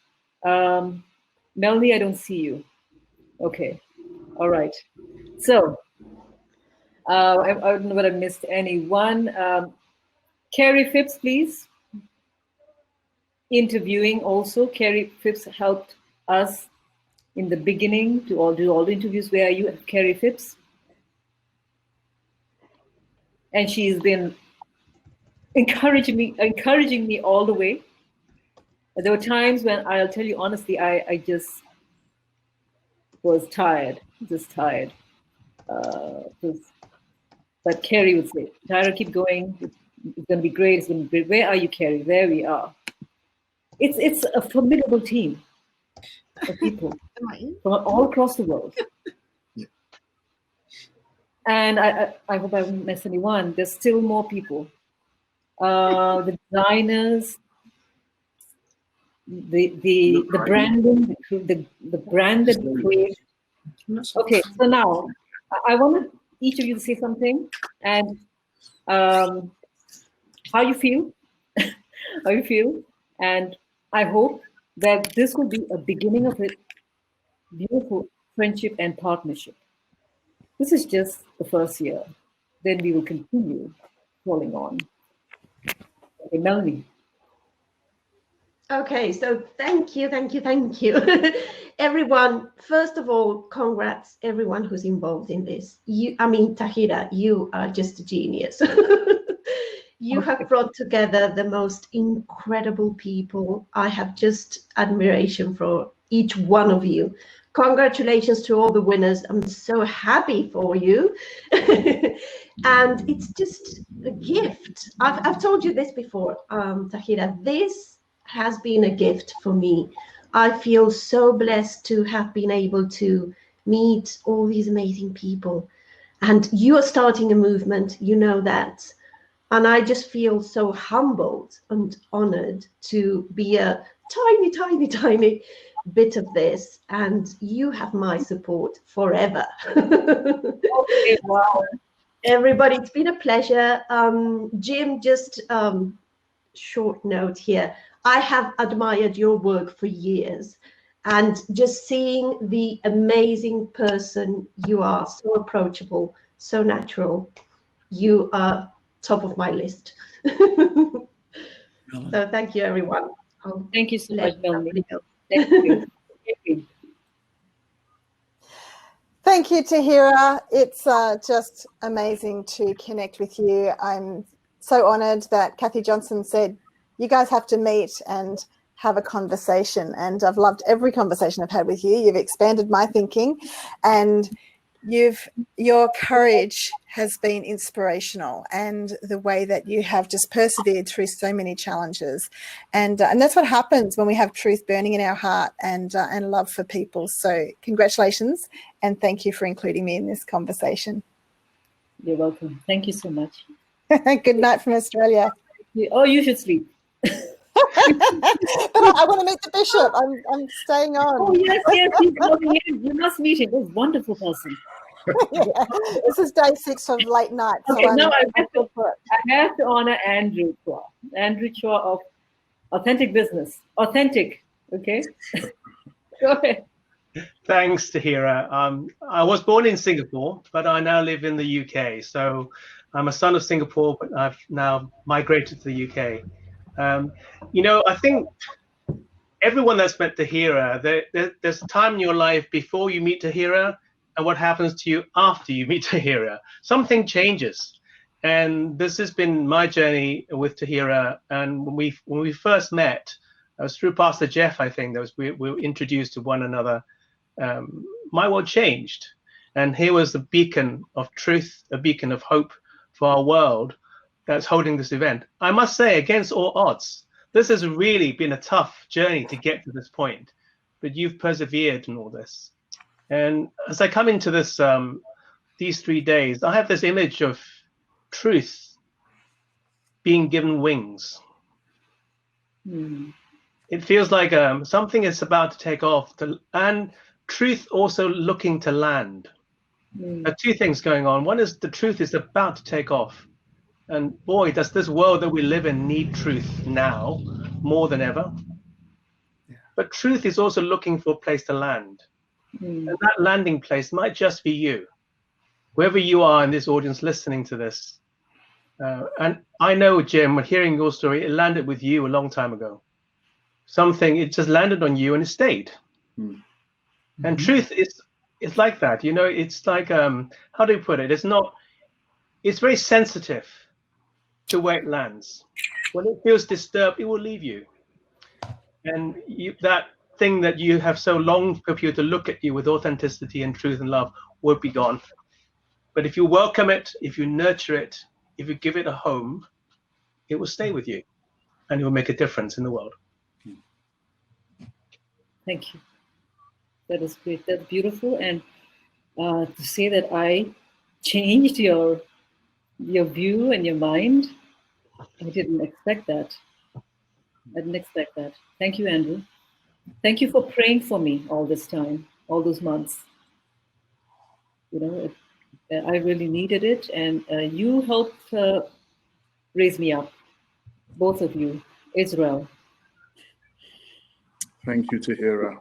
Melanie, I don't see you. Okay, all right. So, I don't know whether I missed anyone. Carrie Phipps, please. Interviewing also. Carrie Phipps helped us in the beginning to do all the interviews. Where are you, Carrie Phipps? And she's been encouraging me all the way. There were times when, I'll tell you honestly, I just was tired, just tired. But Carrie would say, Tahira, keep going. It's going to be great. It's going to be great. Where are you, Carrie? There we are. It's a formidable team of people from all across the world. Yeah. And I hope I haven't missed anyone. There's still more people. The designers, the branding, the brand that we create. Okay, so now I want each of you to say something and how you feel, how you feel, and I hope that this will be a beginning of a beautiful friendship and partnership. This is just the first year. Then we will continue rolling on. Okay, Melanie. Okay, so thank you. Everyone, first of all, congrats everyone who's involved in this. Tahira, you are just a genius. You have brought together the most incredible people. I have just admiration for each one of you. Congratulations to all the winners. I'm so happy for you. And it's just a gift. I've told you this before, Tahira. This has been a gift for me. I feel so blessed to have been able to meet all these amazing people. And you are starting a movement, you know that. And I just feel so humbled and honored to be a tiny bit of this. And you have my support forever. Okay, wow. Everybody, it's been a pleasure. Jim, just short note here. I have admired your work for years, and just seeing the amazing person you are, so approachable, so natural. You are top of my list. So thank you, everyone. Thank you so much, Melanie. Know. Thank you. Thank you. Thank you, Tahira. It's just amazing to connect with you. I'm so honoured that Kathy Johnson said, you guys have to meet and have a conversation. And I've loved every conversation I've had with you. You've expanded my thinking, and your courage has been inspirational, and the way that you have just persevered through so many challenges. And that's what happens when we have truth burning in our heart and love for people. So congratulations, and thank you for including me in this conversation. You're welcome. Thank you so much. Good night from Australia. Oh, you should sleep. But I want to meet the bishop. I'm staying on. Oh, yes, he's coming in. You must meet him. He's a wonderful person. Yeah. This is day 6 of late night. So Okay, now I have to honor Andrew Chua. Andrew Chua of Authentic Business. Authentic, okay? Go ahead. Thanks, Tahira. I was born in Singapore, but I now live in the UK. So I'm a son of Singapore, but I've now migrated to the UK. You know, I think everyone that's met Tahira, there's a time in your life before you meet Tahira and what happens to you after you meet Tahira. Something changes. And this has been my journey with Tahira. And when we first met, it was through Pastor Jeff, I think, we were introduced to one another. My world changed. And here was the beacon of truth, a beacon of hope for our world that's holding this event. I must say, against all odds, this has really been a tough journey to get to this point, but you've persevered in all this. And as I come into this, these 3 days, I have this image of truth being given wings. It feels like something is about to take off, and truth also looking to land. There are 2 things going on. One is the truth is about to take off. And boy, does this world that we live in need truth now more than ever. Yeah. But truth is also looking for a place to land. And that landing place might just be you. Wherever you are in this audience listening to this. And I know, Jim, hearing your story, it landed with you a long time ago. It just landed on you and it stayed. And truth is like that. You know, it's like, how do you put it? It's very sensitive to where it lands. When it feels disturbed, it will leave you. And that thing that you have so longed for people to look at you with authenticity and truth and love will be gone. But if you welcome it, if you nurture it, if you give it a home, it will stay with you and it will make a difference in the world. Thank you. That is great. That's beautiful. And to say that I changed your view and your mind, I didn't expect that. I didn't expect that. Thank you, Andrew. Thank you for praying for me all this time, all those months. You know, I really needed it, and you helped raise me up, both of you, Israel. Thank you, Tahira.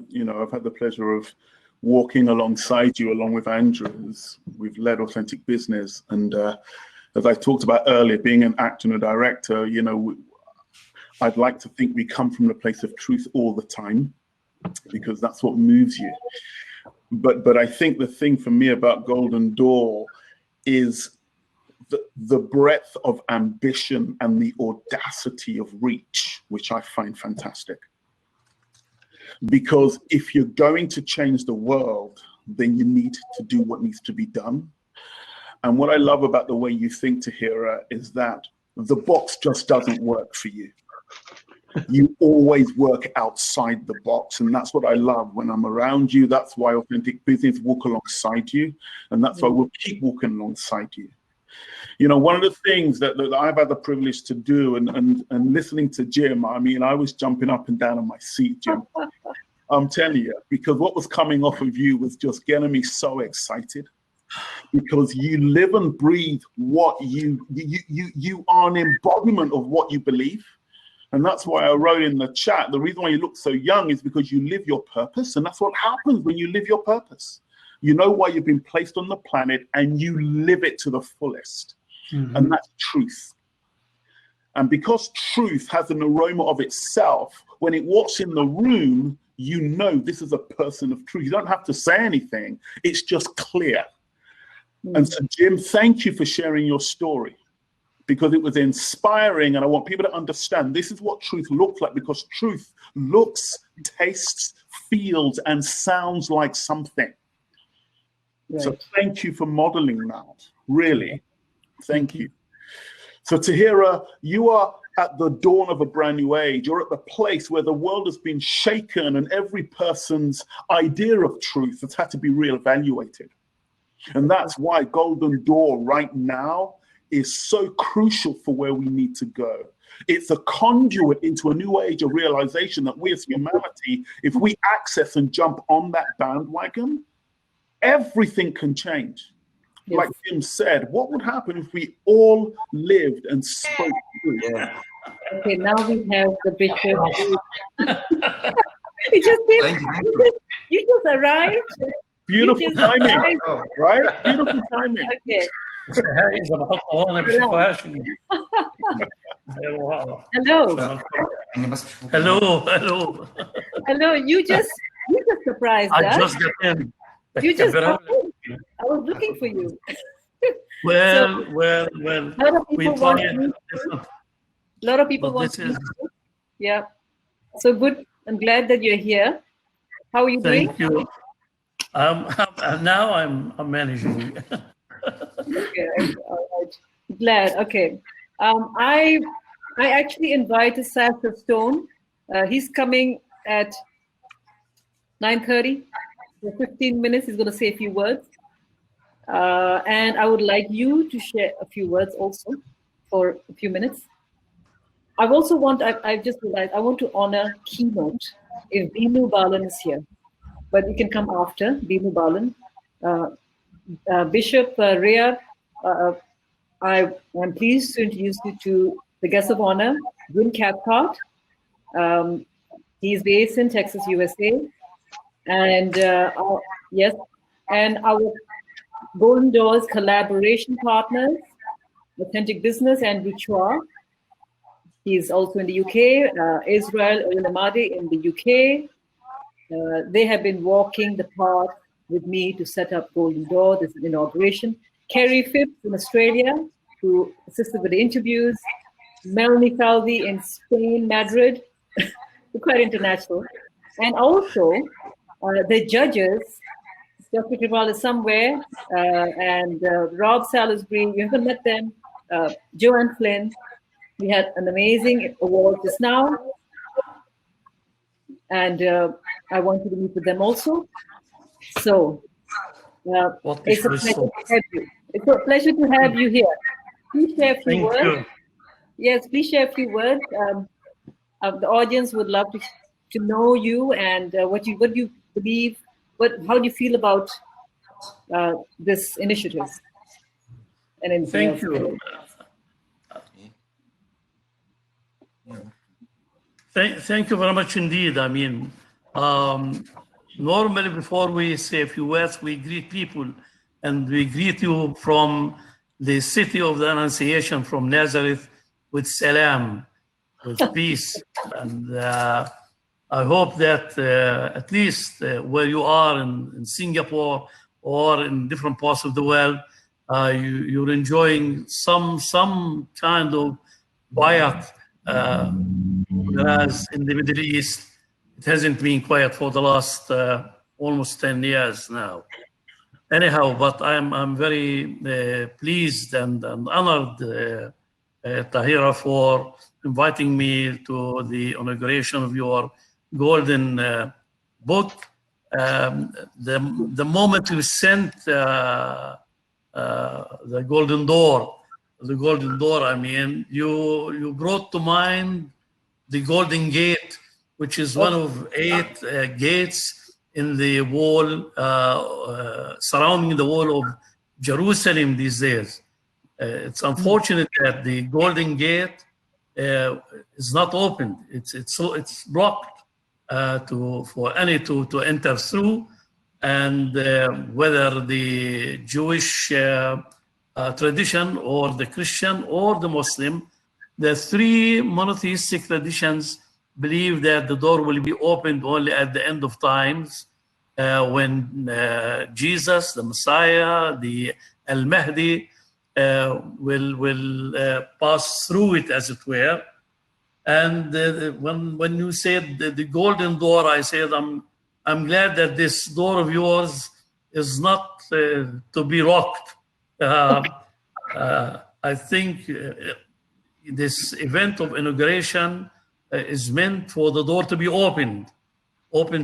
You know, I've had the pleasure of walking alongside you, along with Andrew, as we've led Authentic Business. And as I talked about earlier, being an actor and a director, you know, I'd like to think we come from the place of truth all the time, because that's what moves you. But I think the thing for me about Golden Door is the breadth of ambition and the audacity of reach, which I find fantastic. Because if you're going to change the world, then you need to do what needs to be done. And what I love about the way you think, Tahira, is that the box just doesn't work for you. You always work outside the box. And that's what I love when I'm around you. That's why Authentic Business walk alongside you. And that's why we'll keep walking alongside you. You know, one of the things that I've had the privilege to do and listening to Jim, I mean, I was jumping up and down on my seat, Jim. I'm telling you, because what was coming off of you was just getting me so excited, because you live and breathe what you are an embodiment of what you believe. And that's why I wrote in the chat, the reason why you look so young is because you live your purpose. And that's what happens when you live your purpose. You know why you've been placed on the planet and you live it to the fullest. and that's truth. And because truth has an aroma of itself, when it walks in the room, you know this is a person of truth. You don't have to say anything. It's just clear. And so, Jim, thank you for sharing your story, because it was inspiring, and I want people to understand this is what truth looks like, because truth looks, tastes, feels, and sounds like something. Right. So thank you for modeling that, really. Thank you. So Tahira, you are at the dawn of a brand new age. You're at the place where the world has been shaken and every person's idea of truth has had to be reevaluated. And that's why Golden Door right now is so crucial for where we need to go. It's a conduit into a new age of realization that we as humanity, if we access and jump on that bandwagon, everything can change. Yes. Like Jim said, what would happen if we all lived and spoke truth? Yeah. Okay, now we have the bishop. You just arrived. Beautiful timing, right? Beautiful timing. Okay. Hello. Hello. Hello. You just surprised us. I just got in. You just I was looking for you. Well. A lot of people want to. Yeah. So good. I'm glad that you're here. How are you doing? Thank you. Now I'm managing. Okay. All right. Glad. Okay. I actually invited Sacha Stone. He's coming at 9:30. For 15 minutes, he's going to say a few words. And I would like you to share a few words also for a few minutes. I just realized I want to honor keynote if Binu Balan is here, but you can come after Binu Balan. Bishop Riah, I am pleased to introduce you to the guest of honor, Jim Cathcart. He's based in Texas, USA. And yes, and our Golden Doors collaboration partners, Authentic Business and Richard. He's also in the UK, Israel Olamade in the UK. They have been walking the path with me to set up Golden Door, this is Inauguration. Kerry Phipps in Australia, who assisted with the interviews. Melanie Falvey in Spain, Madrid. We're quite international. And also, the judges, Dr. Kival is somewhere, and Rob Salisbury, you haven't met them, Joanne Flynn. We had an amazing award just now, and I want you to meet with them also. So, it's a pleasure to have you. It's a pleasure to have you here. Please share a few words. You. Yes, please share a few words. The audience would love to know you and what you believe. How do you feel about this initiative? And thank you. Thank you very much indeed. I mean, normally before we say a few words, we greet people, and we greet you from the city of the Annunciation, from Nazareth, with salam, with peace. And I hope that at least where you are in Singapore or in different parts of the world, you're enjoying some kind of quiet. Whereas in the Middle East, it hasn't been quiet for the last almost 10 years now. Anyhow, but I'm very pleased and honored, Tahira, for inviting me to the inauguration of your golden book. The moment you sent the Golden Door, I mean, you brought to mind the Golden Gate, which is one of 8 gates in the wall, surrounding the wall of Jerusalem these days. It's unfortunate that the Golden Gate is not opened. It's blocked for any to enter through, and whether the Jewish tradition, or the Christian or the Muslim. The three monotheistic traditions believe that the door will be opened only at the end of times, when Jesus, the Messiah, the Al-Mahdi, will pass through it, as it were. And when you said the golden door, I said, I'm glad that this door of yours is not to be rocked. I think this event of inauguration is meant for the door to be opened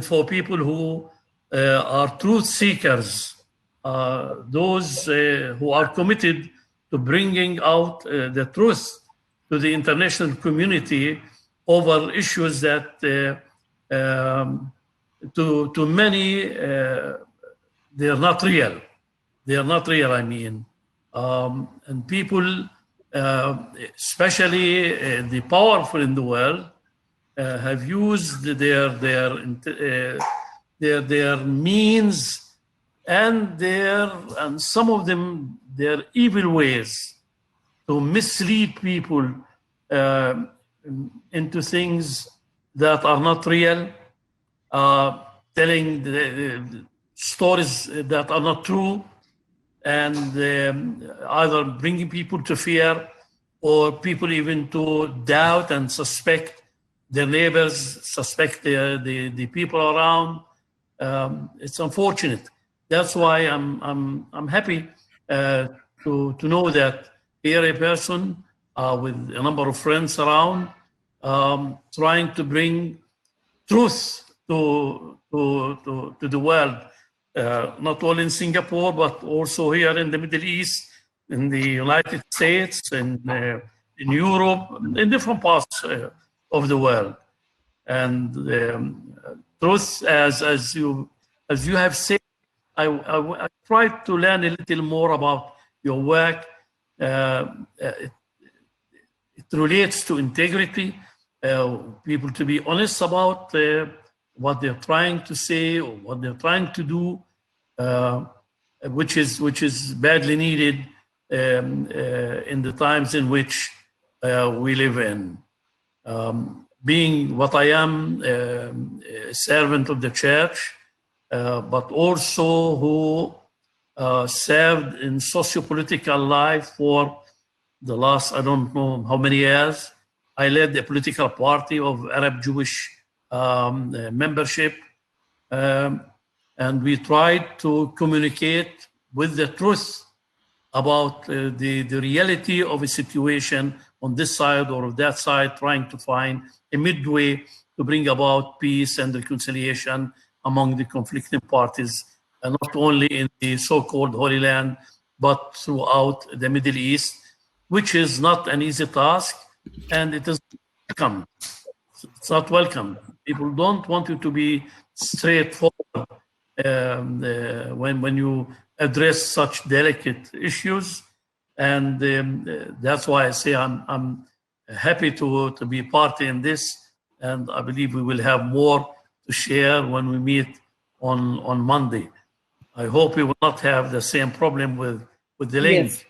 for people who are truth seekers, those who are committed to bringing out the truth to the international community over issues that to many they are not real. They are not real, I mean. And people, especially the powerful in the world, have used their means and some of them their evil ways to mislead people into things that are not real, telling the stories that are not true, and either bringing people to fear or people even to doubt and suspect their neighbors, suspect the people around. It's unfortunate. That's why I'm happy to know that here a person with a number of friends around, trying to bring truth to the world, not only in Singapore, but also here in the Middle East, in the United States, and in Europe, in different parts of the world. And truth, as you have said, I tried to learn a little more about your work. It relates to integrity, people to be honest about what they're trying to say or what they're trying to do, which is badly needed in the times in which we live in. Being what I am, a servant of the church, but also who served in socio-political life for the last, I don't know how many years. I led a political party of Arab Jewish membership, and we tried to communicate with the truth about the reality of a situation on this side or of that side, trying to find a midway to bring about peace and reconciliation among the conflicting parties, and not only in the so-called Holy Land, but throughout the Middle East, which is not an easy task, and it is welcome. It's not welcome. People don't want you to be straightforward when you address such delicate issues, and that's why I say I'm happy to be part in this, and I believe we will have more to share when we meet on Monday. I hope we will not have the same problem with the link. Yes,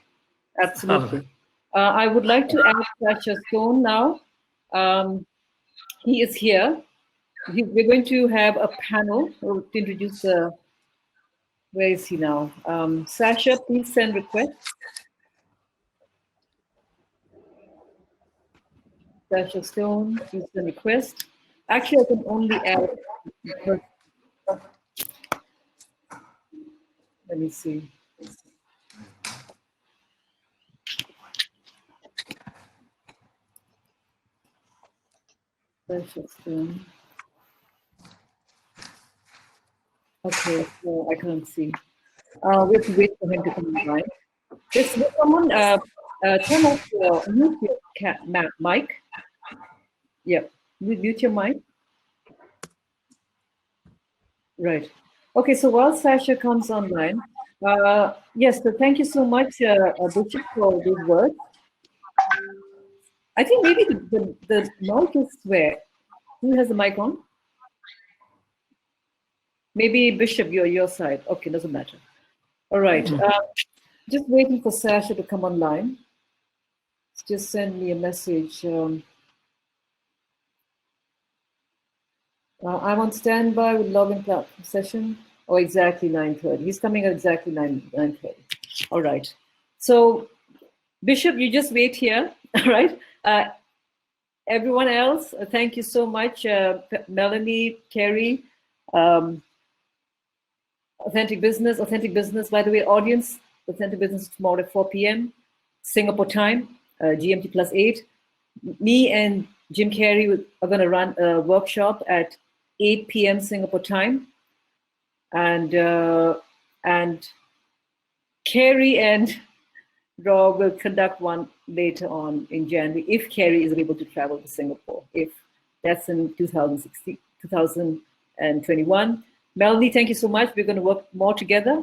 absolutely. I would like to ask Sacha Stone now. He is here. We're going to have a panel to introduce the. Where is he now? Sacha, please send request. Sacha Stone, please send request. Actually, I can only add. Let me see. Sacha Stone. Okay, so I can't see. We have to wait for him to come by. Just someone turn off mute your mic. Yep, mute your mic. Right. Okay, so while Sacha comes online, yes, so thank you so much, Bishop, for these words. I think maybe the mic is where? Who has the mic on? Maybe Bishop, your side. Okay, doesn't matter. All right. just waiting for Sacha to come online. Just send me a message. I'm on standby with login platform session. Oh, exactly 9:30. He's coming at exactly 9:30. All right. So, Bishop, you just wait here. All right. Everyone else, thank you so much. Melanie, Kerry, Authentic Business. By the way, audience, Authentic Business tomorrow at 4 p.m. Singapore time, GMT +8. Me and Jim Carrey are going to run a workshop at 8 p.m. Singapore time, and Carrie and Rob will conduct one later on in January if Carrie is able to travel to Singapore. If that's in 2021. Melanie, thank you so much. We're going to work more together.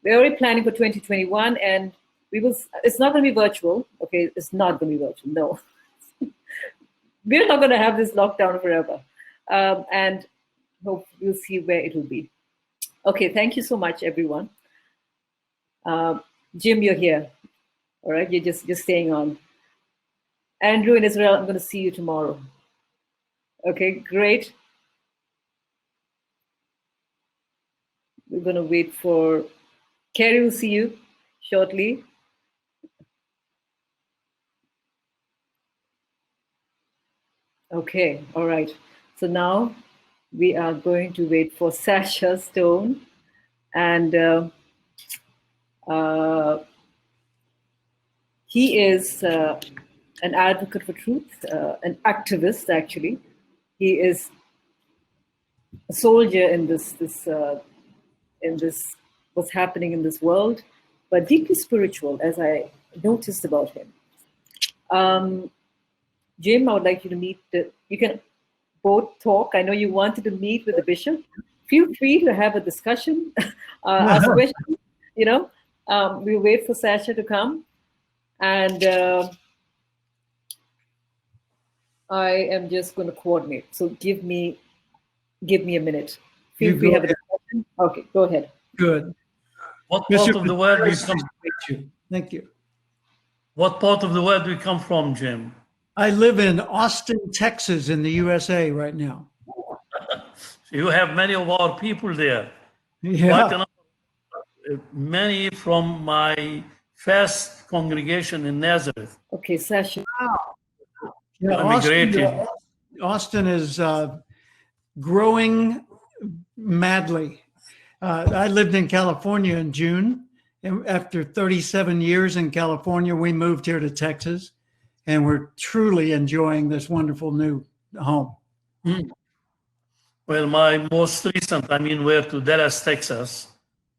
We're already planning for 2021, and we will. It's not going to be virtual. Okay, it's not going to be virtual. No. We're not going to have this lockdown forever, and hope we'll see where it will be. Okay, thank you so much, everyone. Jim, you're here. All right, you're just staying on. Andrew in Israel, I'm going to see you tomorrow. Okay, great. We're going to wait for Kerry. Will see you shortly. Okay, all right. So now we are going to wait for Sacha Stone, and he is an advocate for truth, an activist actually. He is a soldier in this what's happening in this world, but deeply spiritual, as I noticed about him. Jim, I would like you to meet. You can both talk. I know you wanted to meet with the bishop. Feel free to have a discussion, ask questions. You know, we'll wait for Sacha to come, and I am just going to coordinate. So give me a minute. Feel free to have a discussion. Okay, go ahead. Good. What part of the world we come? Thank you. What part of the world we come from, Jim? I live in Austin, Texas, in the USA right now. You have many of our people there. Yeah. Many from my first congregation in Nazareth. Okay, Sacha. Yeah, Austin is growing madly. I lived in California in June. And after 37 years in California, we moved here to Texas, and we're truly enjoying this wonderful new home. Well, my most recent, we're to Dallas, Texas,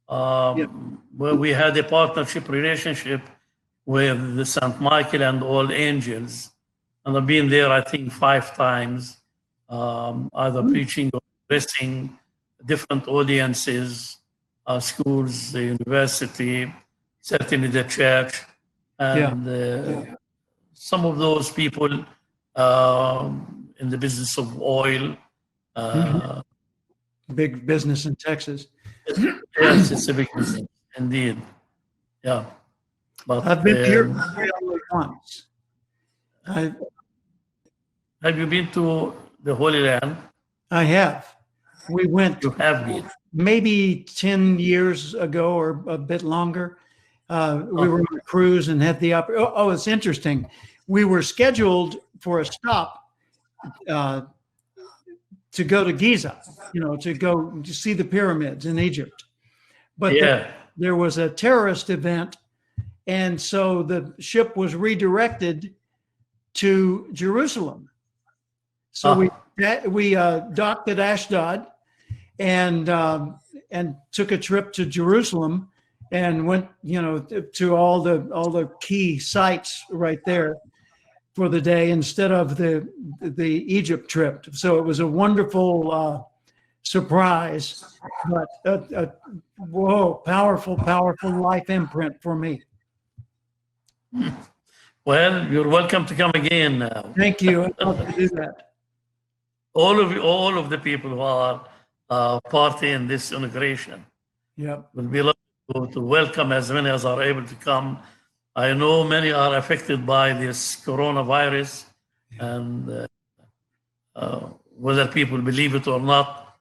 where we had a partnership relationship with the St. Michael and All Angels. And I've been there, I think, 5 times, either preaching or addressing different audiences, schools, the university, certainly the church. And some of those people in the business of oil. Big business in Texas. Yes, it's a big business, indeed. Yeah. But I've been here only once. Have you been to the Holy Land? I have. We went maybe 10 years ago or a bit longer. We were on a cruise and had the opportunity. Oh, it's interesting. We were scheduled for a stop to go to Giza, to go to see the pyramids in Egypt. But there was a terrorist event, and so the ship was redirected to Jerusalem. So we docked at Ashdod and took a trip to Jerusalem and went, to all the key sites right there for the day instead of the Egypt trip. So it was a wonderful surprise, but powerful life imprint for me. Well, you're welcome to come again now. Thank you. I'd love to do that. All of the people who are party in this inauguration. Yep. Will be lovely to welcome as many as are able to come. I know many are affected by this coronavirus, and whether people believe it or not,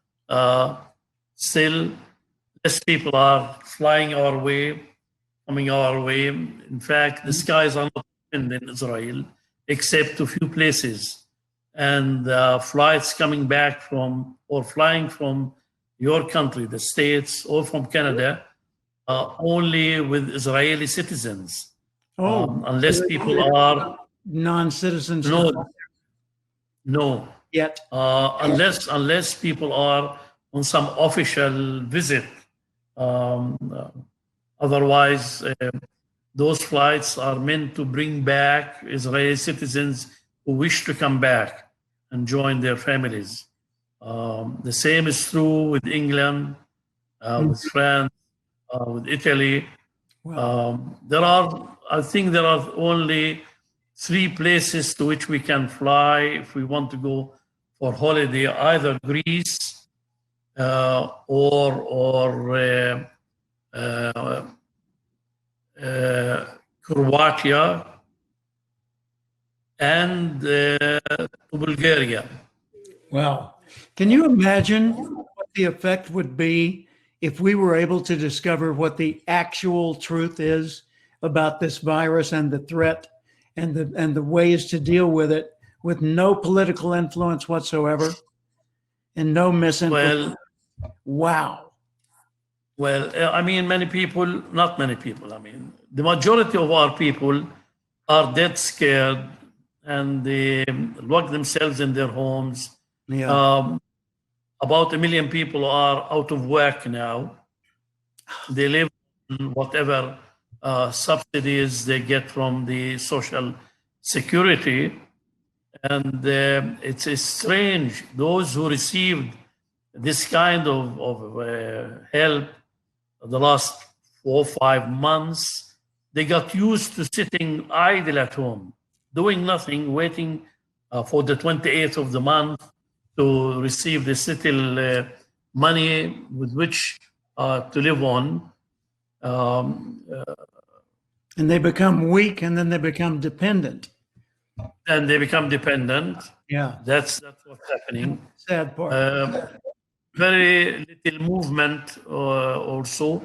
still less people are flying our way, coming our way. In fact, the skies are not open in Israel, except to few places. And flights coming back from, or flying from your country, the States, or from Canada, only with Israeli citizens. Unless people are non-citizens. no. Yet. Unless people are on some official visit. Otherwise, those flights are meant to bring back Israeli citizens who wish to come back and join their families. The same is true with England, with France, with Italy. Wow. I think there are only 3 places to which we can fly if we want to go for holiday, either Greece or Croatia and to Bulgaria. Wow. Can you imagine what the effect would be if we were able to discover what the actual truth is about this virus and the threat and the ways to deal with it with no political influence whatsoever and no misinformation? Wow. Well, I mean, not many people, I mean, the majority of our people are dead scared and they lock themselves in their homes. Yeah. About 1 million people are out of work now. They live on whatever subsidies they get from the Social Security. And it's strange. Those who received this kind of help the last 4 or 5 months, they got used to sitting idle at home, doing nothing, waiting for the 28th of the month to receive the little money with which to live on. And they become weak and then they become dependent. And they become dependent. Yeah. That's what's happening. Sad part. Very little movement also.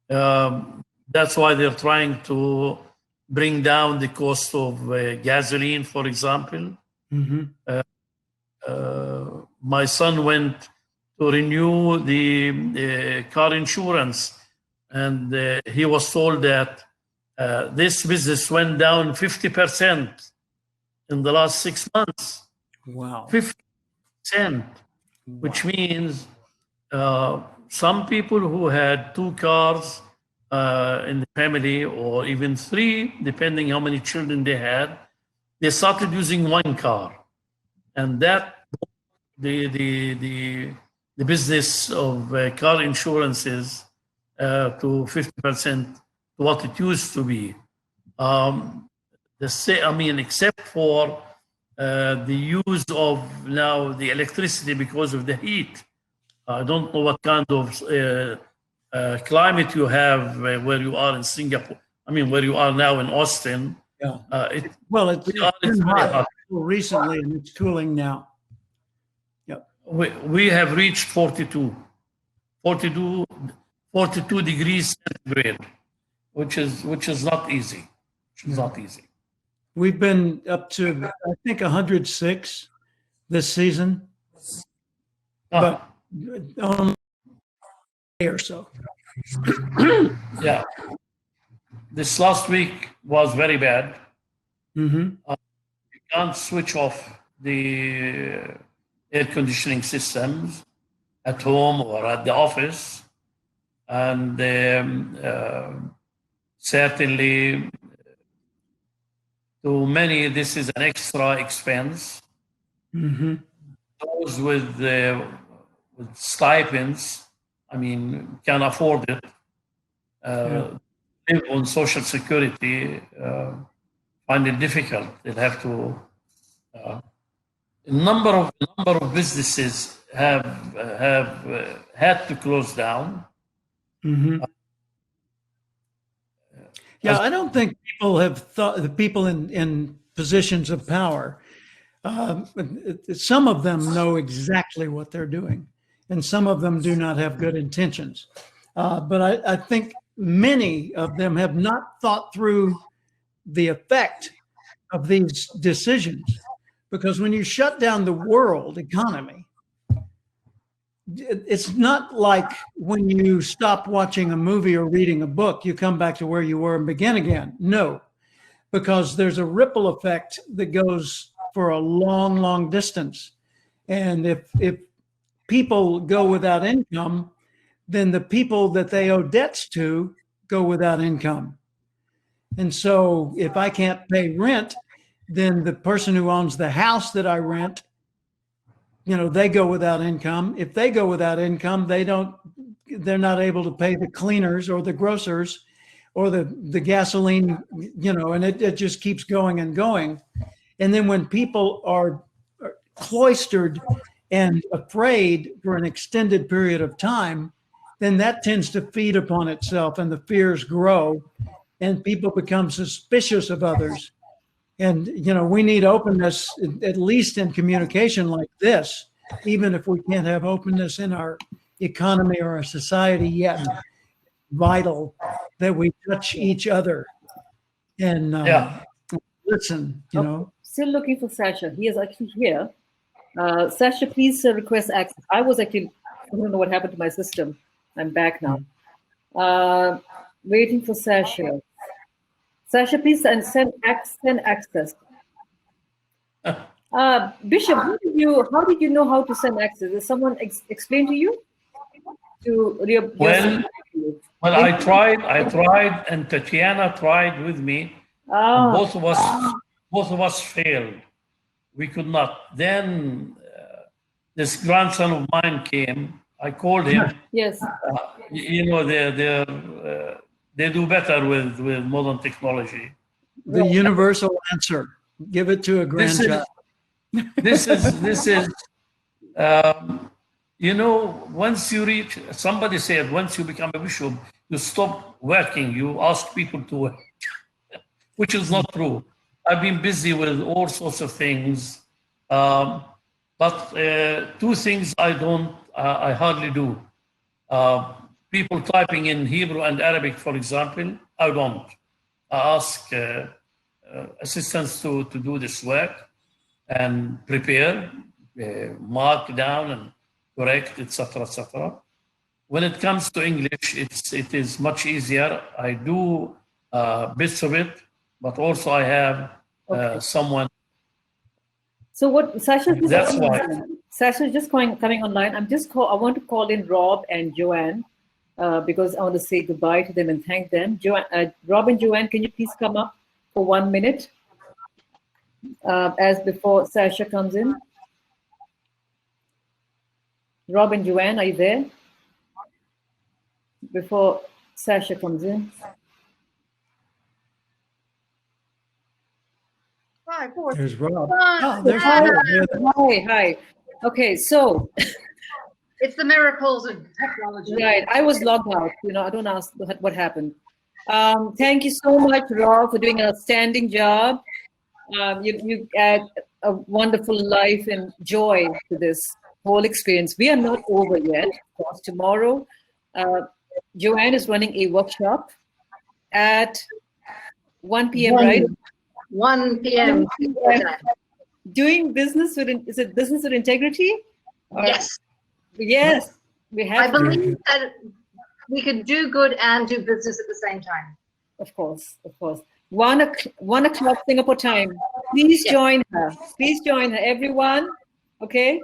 That's why they're trying to bring down the cost of gasoline, for example. Mm-hmm. My son went to renew the car insurance, and he was told that this business went down 50% in the last 6 months. Wow. 50%, which means some people who had 2 cars in the family, or even 3, depending how many children they had, they started using 1 car. And that the business of car insurances to 50% to what it used to be. Except for the use of now the electricity because of the heat. I don't know what kind of climate you have where you are in Singapore. I mean, where you are now in Austin. Yeah. It's been hot recently, and it's cooling now. Yep. We have reached 42 degrees centigrade, which is not easy. It's not easy. We've been up to, I think, 106 this season, but only a day or so. Yeah. This last week was very bad. Mm-hmm. You can't switch off the air conditioning systems at home or at the office. And certainly to many, this is an extra expense. Mm-hmm. Those with stipends, I mean, can afford it. Live on Social Security, find it difficult. They have to. A number of businesses have had to close down. Mm-hmm. Yeah, I don't think people have thought, the people in positions of power, some of them know exactly what they're doing, and some of them do not have good intentions. But I think many of them have not thought through the effect of these decisions. Because when you shut down the world economy, it's not like when you stop watching a movie or reading a book, you come back to where you were and begin again. No, because there's a ripple effect that goes for a long, long distance. And if people go without income, then the people that they owe debts to go without income. And so if I can't pay rent, then the person who owns the house that I rent, they go without income. If they go without income, they're not able to pay the cleaners or the grocers or the gasoline, and it just keeps going and going. And then when people are cloistered and afraid for an extended period of time, then that tends to feed upon itself and the fears grow and people become suspicious of others. And, we need openness, at least in communication like this, even if we can't have openness in our economy or our society yet. Vital that we touch each other and listen, Still looking for Sacha. He is actually here. Sacha, please request access. I don't know what happened to my system. I'm back now. Waiting for Sacha. Sacha, please send access. Bishop, how did you know how to send access? Did someone explain to you? Well, I tried, and Tatiana tried with me. And both of us failed. We could not. Then this grandson of mine came. I called him. Yes. They do better with modern technology. The universal answer. Give it to a grandchild. This is once you reach, somebody said, once you become a bishop, you stop working. You ask people to work, which is not true. I've been busy with all sorts of things, but two things I hardly do. People typing in Hebrew and Arabic, for example, I don't. I ask assistants to do this work and prepare, mark down and correct, etc., etc. When it comes to English, it is much easier. I do bits of it, but also I have someone. So what Sacha? That's why Sacha just coming online. I want to call in Rob and Joanne because I want to say goodbye to them and thank them. Rob and Joanne, can you please come up for 1 minute as before Sacha comes in? Rob and Joanne, are you there? Before Sacha comes in. Hi. There's Rob. Oh, there's Rob. Hi. Okay, so it's the miracles of technology. Right, I was logged out. I don't ask what happened. Thank you so much, Rob, for doing an outstanding job. You add a wonderful life and joy to this whole experience. We are not over yet. Of course, tomorrow, Joanne is running a workshop at 1 p.m. right? 1 p.m. Doing business is it business with integrity? Yes. Yes. We have. I believe that we could do good and do business at the same time. Of course. 1 o'clock Singapore time. Please join her. Please join her, everyone. Okay.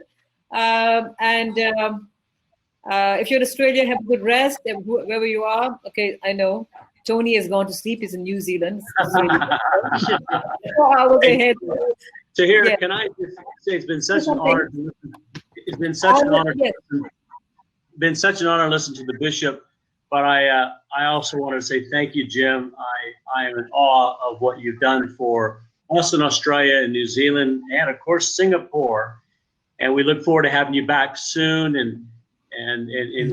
If you're in Australia, have a good rest wherever you are. Okay, I know Tony has gone to sleep. He's in New Zealand. 4 hours ahead. Tahira, can I just say it's been such an honor. It's been such an honor. Been such an honor to listen to the bishop. But I also want to say thank you, Jim. I am in awe of what you've done for us in Australia and New Zealand, and of course Singapore. And we look forward to having you back soon, and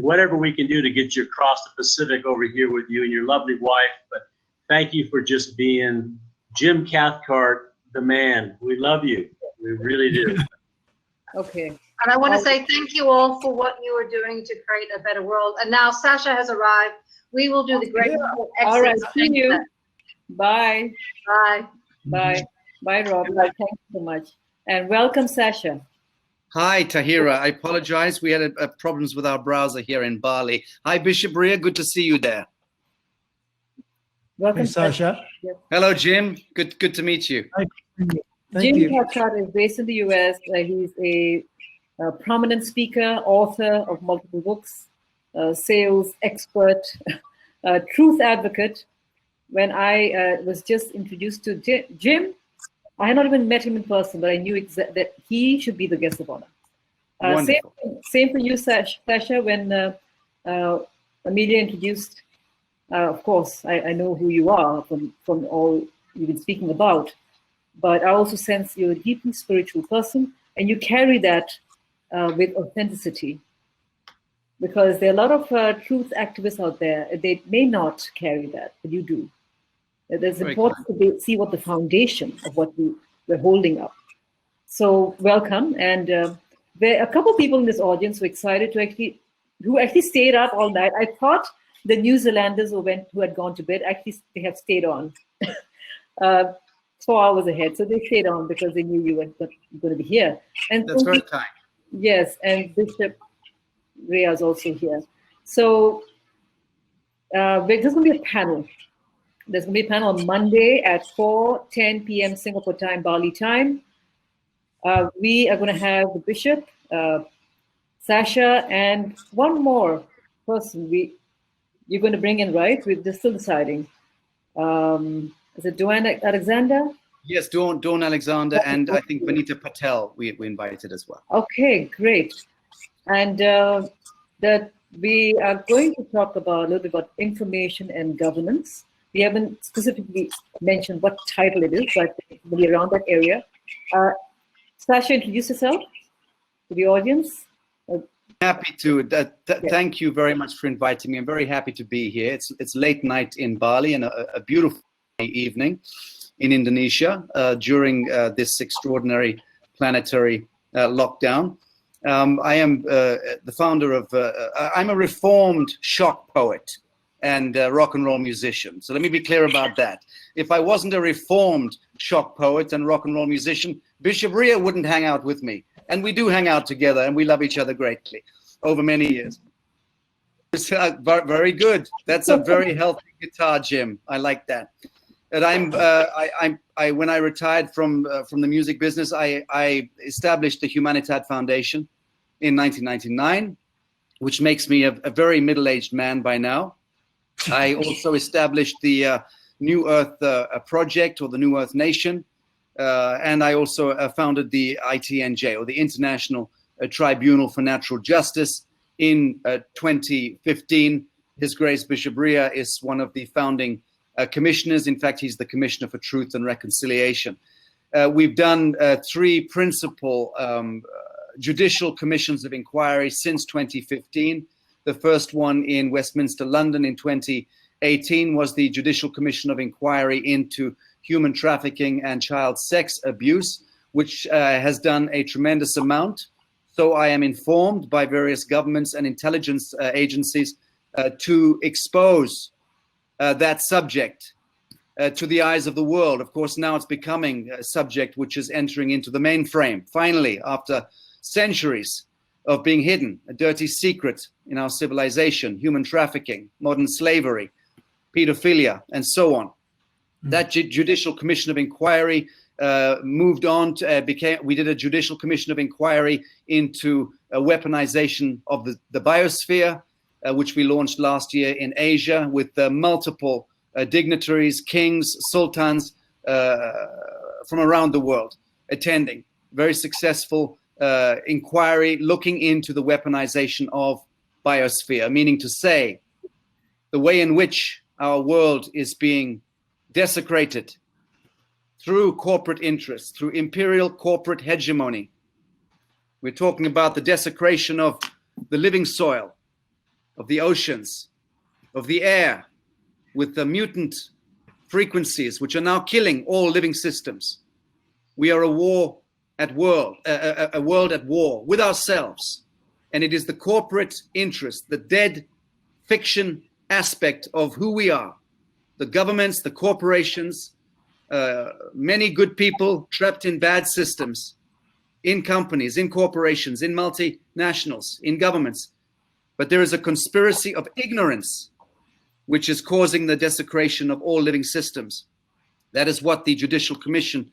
whatever we can do to get you across the Pacific over here with you and your lovely wife. But thank you for just being Jim Cathcart, the man. We love you. We really do. Okay. And I want to say thank you all for what you are doing to create a better world. And now Sacha has arrived. We will do the great exit. All right. See you. Bye. Bye. Bye. Bye, Rob. Thank you so much. And welcome, Sacha. Hi, Tahira. I apologize. We had problems with our browser here in Bali. Hi, Bishop Riah. Good to see you there. Welcome, Hey, Sacha. Hello, Jim. Good to meet you. Thank Jim you. Cathcart is based in the US. He's a prominent speaker, author of multiple books, sales expert, truth advocate. When I was just introduced to Jim, I had not even met him in person, but I knew that he should be the guest of honor. Same for you, Sacha. When Amelia introduced, of course, I know who you are from all you've been speaking about, but I also sense you're a deeply spiritual person, and you carry that with authenticity. Because there are a lot of truth activists out there. They may not carry that, but you do. It's important to see what the foundation of what we're holding up. So welcome. And there are a couple of people in this audience who are excited who actually stayed up all night. I thought the New Zealanders who had gone to bed, actually they have stayed on 4 hours ahead. So they stayed on because they knew you were going to be here. And that's very kind. Yes, and Bishop Riah is also here. So there's going to be a panel. There's going to be a panel on Monday at 4:10 p.m. Singapore time, Bali time. We are going to have the Bishop, Sacha, and one more person you're going to bring in, right? We're still deciding. Is it Dawn Alexander? Yes, Dawn Alexander, and I think Vanita Patel we invited as well. Okay, great. And that we are going to talk about a little bit about information and governance. We haven't specifically mentioned what title it is, but it'll be around that area. Sacha, introduce yourself to the audience. Happy to. Thank you very much for inviting me. I'm very happy to be here. It's late night in Bali and a beautiful evening in Indonesia during this extraordinary planetary lockdown. I am the founder of, I'm a reformed shock poet and rock and roll musician. So let me be clear about that. If I wasn't a reformed shock poet and rock and roll musician, Bishop Riah wouldn't hang out with me. And we do hang out together and we love each other greatly over many years. Very good. That's a very healthy guitar, Jim. I like that. And when I retired from the music business, I established the Humanitat Foundation in 1999, which makes me a very middle-aged man by now. I also established the New Earth Project, or the New Earth Nation, and I also founded the ITNJ, or the International Tribunal for Natural Justice, in 2015. His Grace Bishop Riah is one of the founding commissioners. In fact, he's the Commissioner for Truth and Reconciliation. We've done 3 principal judicial commissions of inquiry since 2015. The first one in Westminster, London in 2018 was the Judicial Commission of Inquiry into Human Trafficking and Child Sex Abuse, which has done a tremendous amount. So I am informed by various governments and intelligence agencies to expose that subject to the eyes of the world. Of course, now it's becoming a subject which is entering into the mainframe. Finally, after centuries of being hidden, a dirty secret in our civilization, human trafficking, modern slavery, pedophilia, and so on. That Judicial Commission of Inquiry moved on to we did a Judicial Commission of Inquiry into weaponization of the biosphere, which we launched last year in Asia with multiple dignitaries, kings, sultans from around the world attending. Very successful inquiry looking into the weaponization of biosphere, meaning to say the way in which our world is being desecrated through corporate interests, through imperial corporate hegemony. We're talking about the desecration of the living soil, of the oceans, of the air, with the mutant frequencies, which are now killing all living systems. We are a world at war with ourselves. And it is the corporate interest, the dead fiction aspect of who we are. The governments, the corporations, many good people trapped in bad systems, in companies, in corporations, in multinationals, in governments. But there is a conspiracy of ignorance which is causing the desecration of all living systems. That is what the Judicial Commission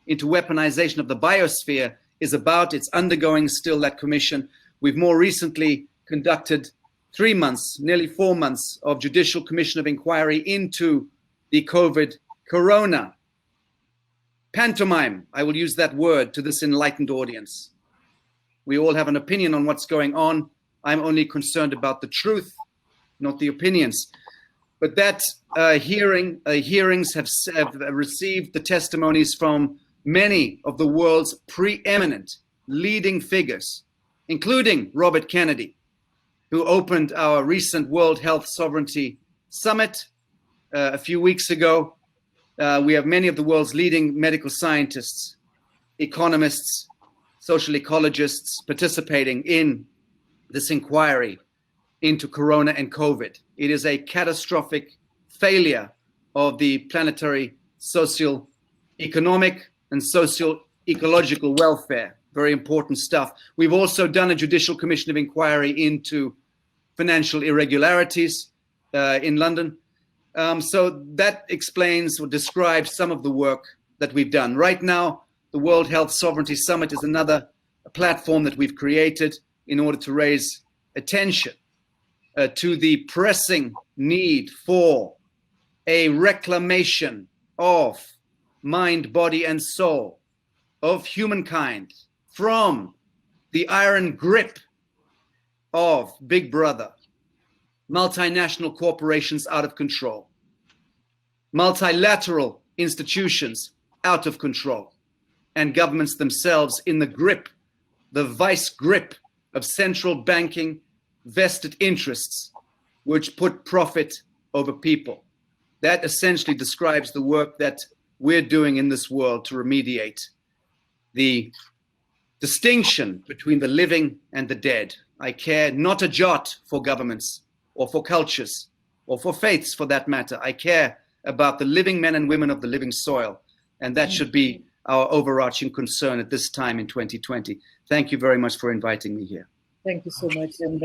into Weaponization of the Biosphere is about. It's undergoing still that commission. We've more recently conducted 3 months, nearly 4 months of Judicial Commission of Inquiry into the COVID corona pantomime. I will use that word to this enlightened audience. We all have an opinion on what's going on. I'm only concerned about the truth, not the opinions. But that hearings have received the testimonies from many of the world's preeminent leading figures, including Robert Kennedy, who opened our recent World Health Sovereignty Summit a few weeks ago. We have many of the world's leading medical scientists, economists, social ecologists participating in this inquiry into corona and COVID. It is a catastrophic failure of the planetary social, economic, and social ecological welfare. Very important stuff. We've also done a Judicial Commission of Inquiry into financial irregularities in London. So that explains or describes some of the work that we've done. Right now, the World Health Sovereignty Summit is another platform that we've created in order to raise attention to the pressing need for a reclamation of mind, body, and soul of humankind from the iron grip of Big Brother, multinational corporations out of control, multilateral institutions out of control, and governments themselves in the grip, the vice grip of central banking vested interests, which put profit over people. That essentially describes the work that we're doing in this world to remediate the distinction between the living and the dead. I care not a jot for governments or for cultures or for faiths for that matter. I care about the living men and women of the living soil. And that should be our overarching concern at this time in 2020. Thank you very much for inviting me here. Thank you so much. And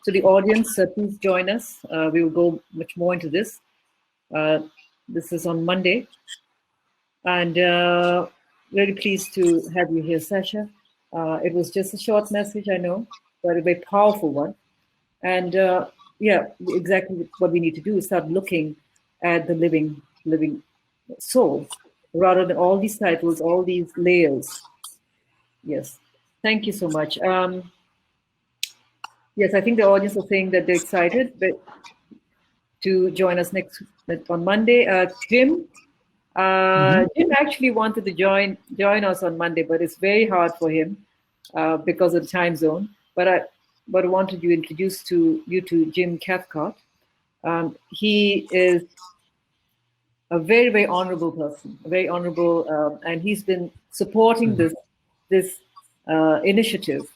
to the audience, please join us. We will go much more into this. This is on Monday. And very pleased to have you here, Sacha. It was just a short message, I know, but a very powerful one. And yeah, exactly what we need to do is start looking at the living soul, rather than all these titles, all these layers. Yes, thank you so much. Yes, I think the audience are saying that they're excited to join us on Monday. Jim actually wanted to join us on Monday, but it's very hard for him because of the time zone. But I wanted to introduce you to Jim Cathcart. He is a very, very honorable person, very honorable, and he's been supporting this initiative.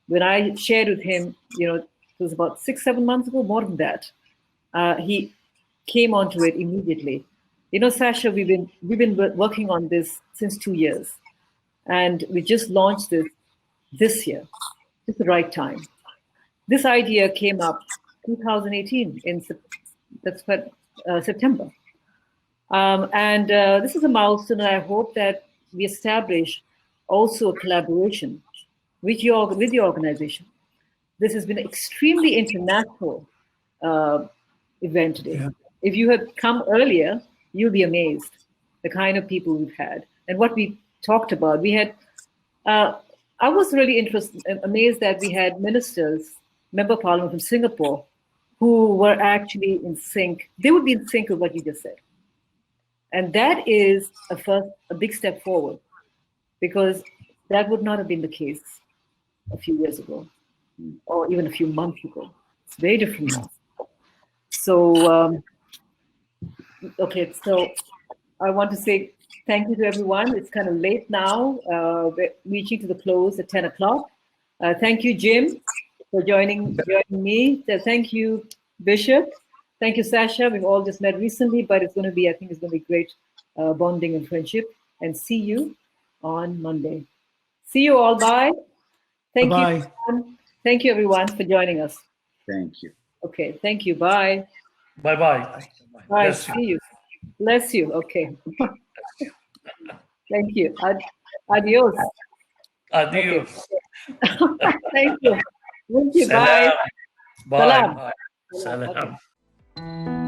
When I shared with him, it was about 6-7 months ago, more than that, he came onto it immediately. Sacha, we've been working on this since 2 years, and we just launched this year. It's the right time. This idea came up 2018 in September. And this is a milestone, and I hope that we establish also a collaboration with the organization. This has been an extremely international event today. Yeah. If you had come earlier, you'll be amazed the kind of people we've had and what we talked about. We had, I was really amazed that we had ministers, member of parliament from Singapore, who were actually in sync. They would be in sync with what you just said. And that is a big step forward, because that would not have been the case a few years ago, or even a few months ago. It's very different now. So Okay, so I want to say thank you to everyone. It's kind of late now. We're reaching to the close at 10 o'clock. Thank you, Jim, for joining me. Thank you, Bishop. Thank you, Sacha. We've all just met recently, but it's going to be, I think it's going to be great bonding and friendship. And see you on Monday. See you all. Bye. Thank Bye-bye. you. Thank you, everyone, for joining us. Thank you. Okay. Thank you. Bye. Bye-bye. Bye. Bless you. See you. Bless you. Okay. Thank you. Adios. Adios. Okay. Thank you. Thank you. Salam. Bye. Bye. Salam. Bye. Salam. Okay.